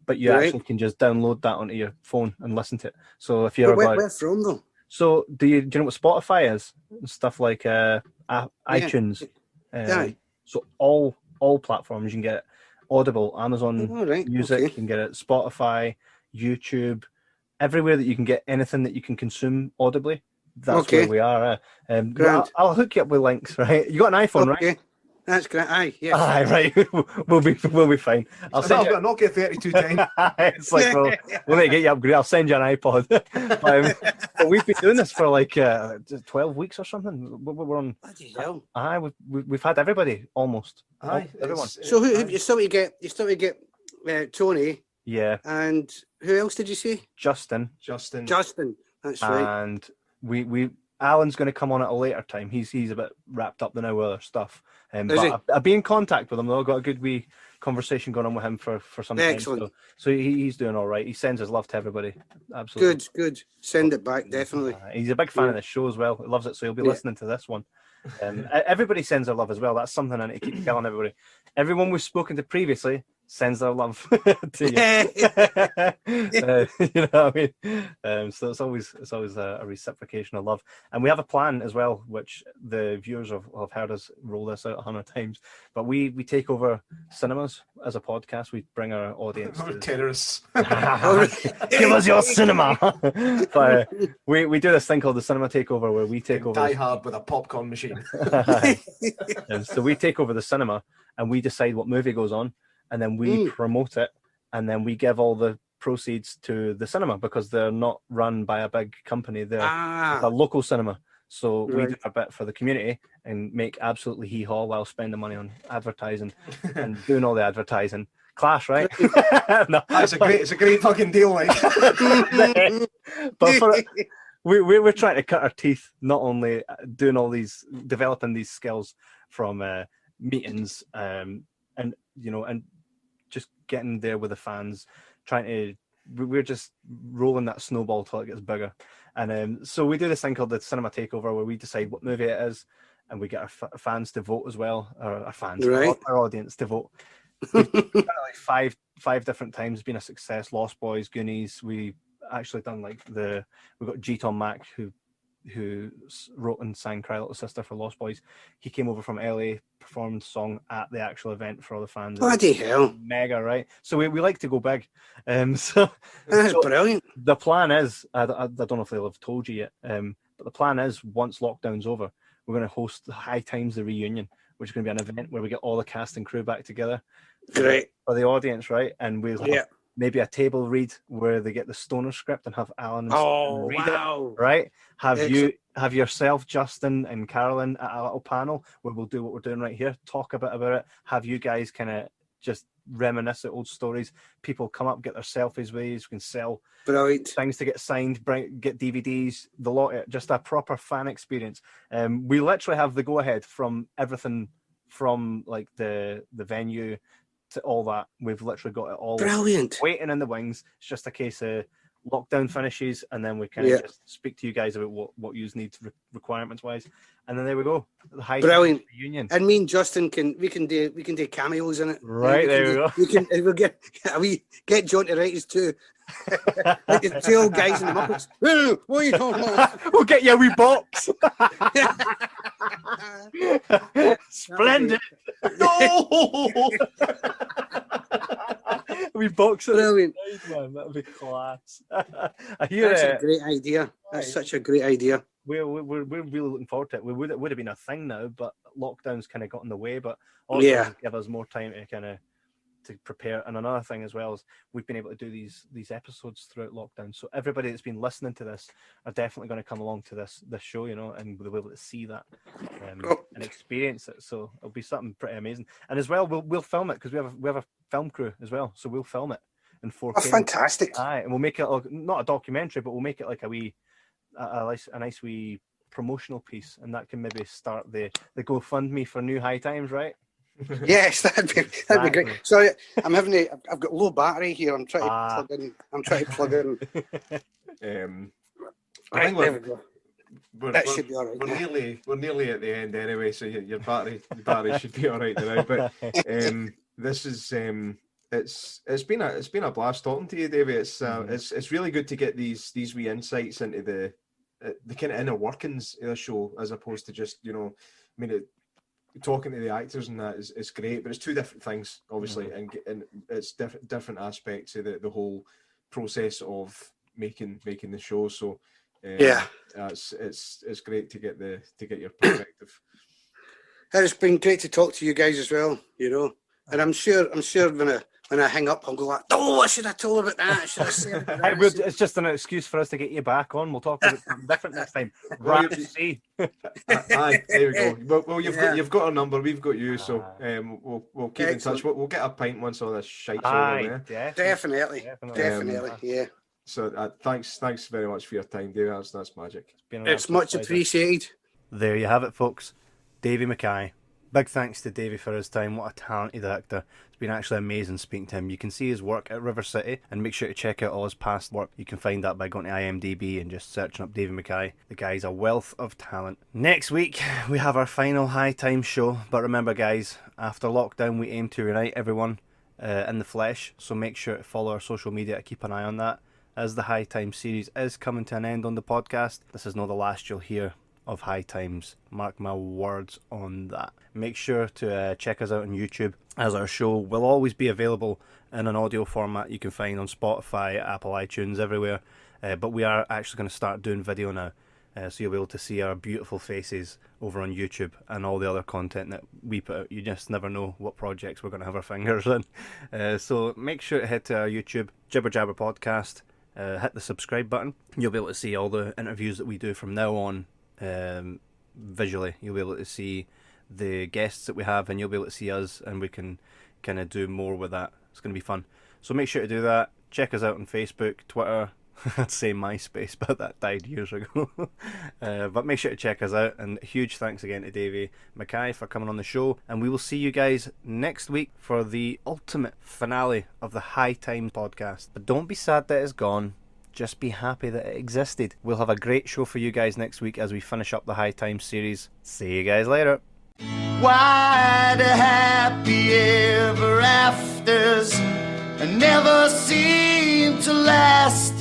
but you actually can just download that onto your phone and listen to it. So if you're where from though? So do you know what Spotify is? Stuff like iTunes. So all platforms you can get it. Audible, Amazon Music, you can get it. Spotify, YouTube, everywhere that you can get anything that you can consume audibly. That's where we are. I'll hook you up with links, right? You got an iPhone, right? That's great. Aye, yes. Aye, right. we'll be fine. I've got a Nokia 3210. It's like, we'll need to get you upgraded. I'll send you an iPod. But we've been doing this for like 12 weeks or something. We're on. Bloody hell. Aye, we've had everybody almost. Aye, everyone. So who you still to get Tony. Yeah. And who else did you say? Justin. That's right. And we Alan's going to come on at a later time. He's a bit wrapped up now with other stuff. But I've been in contact with him though. I've got a good wee conversation going on with him for some time. Excellent. So he's doing all right. He sends his love to everybody. Absolutely. Good. Send it back, definitely. He's a big fan of this show as well. He loves it, so he'll be listening to this one. Everybody sends their love as well. That's something I need to keep telling everybody. Everyone we've spoken to previously sends their love to you. You know what I mean? So it's always a reciprocation of love. And we have a plan as well, which the viewers have heard us roll this out 100 times. But we take over cinemas as a podcast. We bring our audience We're to terrorists. give us your cinema. But we do this thing called the cinema takeover, where we take over Die Hard with a popcorn machine. And so we take over the cinema and we decide what movie goes on, and then we promote it, and then we give all the proceeds to the cinema, because they're not run by a big company. They're a local cinema. So we do a bit for the community and make absolutely hee-haw while spending money on advertising and doing all the advertising. Class, right? No. It's a great fucking deal, like. But we're trying to cut our teeth, not only doing all these, developing these skills from meetings, and just getting there with the fans, we're just rolling that snowball till it gets bigger. And so we do this thing called the cinema takeover, where we decide what movie it is, and we get our fans to vote as well, or our fans, our audience to vote. We've done it like five different times. It's been a success. Lost Boys, Goonies. We actually done we've got G. Tom Mack, who wrote and sang Cry Little Sister for Lost Boys. He came over from LA, performed the song at the actual event for all the fans. Bloody hell. Mega, right? So we like to go big. So that's brilliant. The plan is, I don't know if they'll have told you yet, but the plan is, once lockdown's over, we're going to host the High Times, the reunion, which is going to be an event where we get all the cast and crew back together. Great. For the audience, right? And we'll have maybe a table read where they get the Stoner script and have Alan and read it, right? Have yourself, Justin and Carolyn, at a little panel where we'll do what we're doing right here, talk a bit about it, have you guys kind of just reminisce at old stories. People come up, get their selfies with you, we can sell things to get signed, get DVDs, the lot, just a proper fan experience. We literally have the go-ahead from everything, from like the venue to all that. We've literally got it all waiting in the wings. It's just a case of lockdown finishes, and then we kind of just speak to you guys about what you need requirements wise, and then there we go. The High reunion. And me and Justin can do cameos in it. Right, there we go. We'll get John to write us too. Like the two old guys in the Muppets. What are you talking about? We'll get you a wee box. Splendid. No. We box it. Brilliant. Man, that would be class. That's a great idea. That's such a great idea. We're really looking forward to it. It would have been a thing now, but lockdown's kind of got in the way. But also give us more time to prepare. And another thing as well is we've been able to do these episodes throughout lockdown. So everybody that's been listening to this are definitely going to come along to this show, and they'll be able to see that and experience it. So it'll be something pretty amazing. And as well, we'll film it, because we have a film crew as well. So we'll film it in 4K. Oh, fantastic! Aye, and we'll make it not a documentary, but we'll make it like a nice wee promotional piece, and that can maybe start the GoFundMe for New High Times, right? Yes, that'd be great. Sorry, I've got low battery here. I'm trying to plug in. I think there we go. That should be all right. We're nearly at the end anyway, so your battery should be all right now. But this is it's been a blast talking to you, Davey. It's really good to get these wee insights into the kind of inner workings of the show, as opposed to just talking to the actors and that is great, but it's two different things, obviously, and it's different aspects of the whole process of making the show. So it's great to get your perspective. It's been great to talk to you guys as well, and I'm sure when I hang up, I'll go like, oh, I should have told about that. I should have said that. It's just an excuse for us to get you back on. We'll talk about something different next time. Aye, there we go. Well, you've got our number, we've got you, so we'll keep in touch. We'll get a pint once all this shite's over there. Definitely. Yeah. So thanks very much for your time, David. That's magic. It's much appreciated. There you have it, folks. Davie McKay. Big thanks to Davie for his time. What a talented actor. It's been actually amazing speaking to him. You can see his work at River City, and make sure to check out all his past work. You can find that by going to IMDb and just searching up Davie McKay. The guy's a wealth of talent. Next week, we have our final High Time show. But remember, guys, after lockdown, we aim to reunite everyone in the flesh, so make sure to follow our social media to keep an eye on that. As the High Times series is coming to an end on the podcast, this is not the last you'll hear of High Times. Mark my words on that. Make sure to check us out on YouTube, as our show will always be available in an audio format you can find on Spotify, Apple, iTunes, everywhere. But we are actually going to start doing video now. So you'll be able to see our beautiful faces over on YouTube and all the other content that we put out. You just never know what projects we're going to have our fingers in. So make sure to head to our YouTube, Jibber Jabber Podcast. Hit the subscribe button. You'll be able to see all the interviews that we do from now on visually. You'll be able to see the guests that we have, and you'll be able to see us, and we can kind of do more with that. It's going to be fun. So make sure to do that. Check us out on Facebook, Twitter. I'd say MySpace, but that died years ago. But make sure to check us out, and huge thanks again to Davie McKay for coming on the show, and we will see you guys next week for the ultimate finale of the High Times podcast. But don't be sad that it's gone, just be happy that it existed. We'll have a great show for you guys next week as we finish up the High Times series. See you guys later. Why do happy ever afters never seem to last?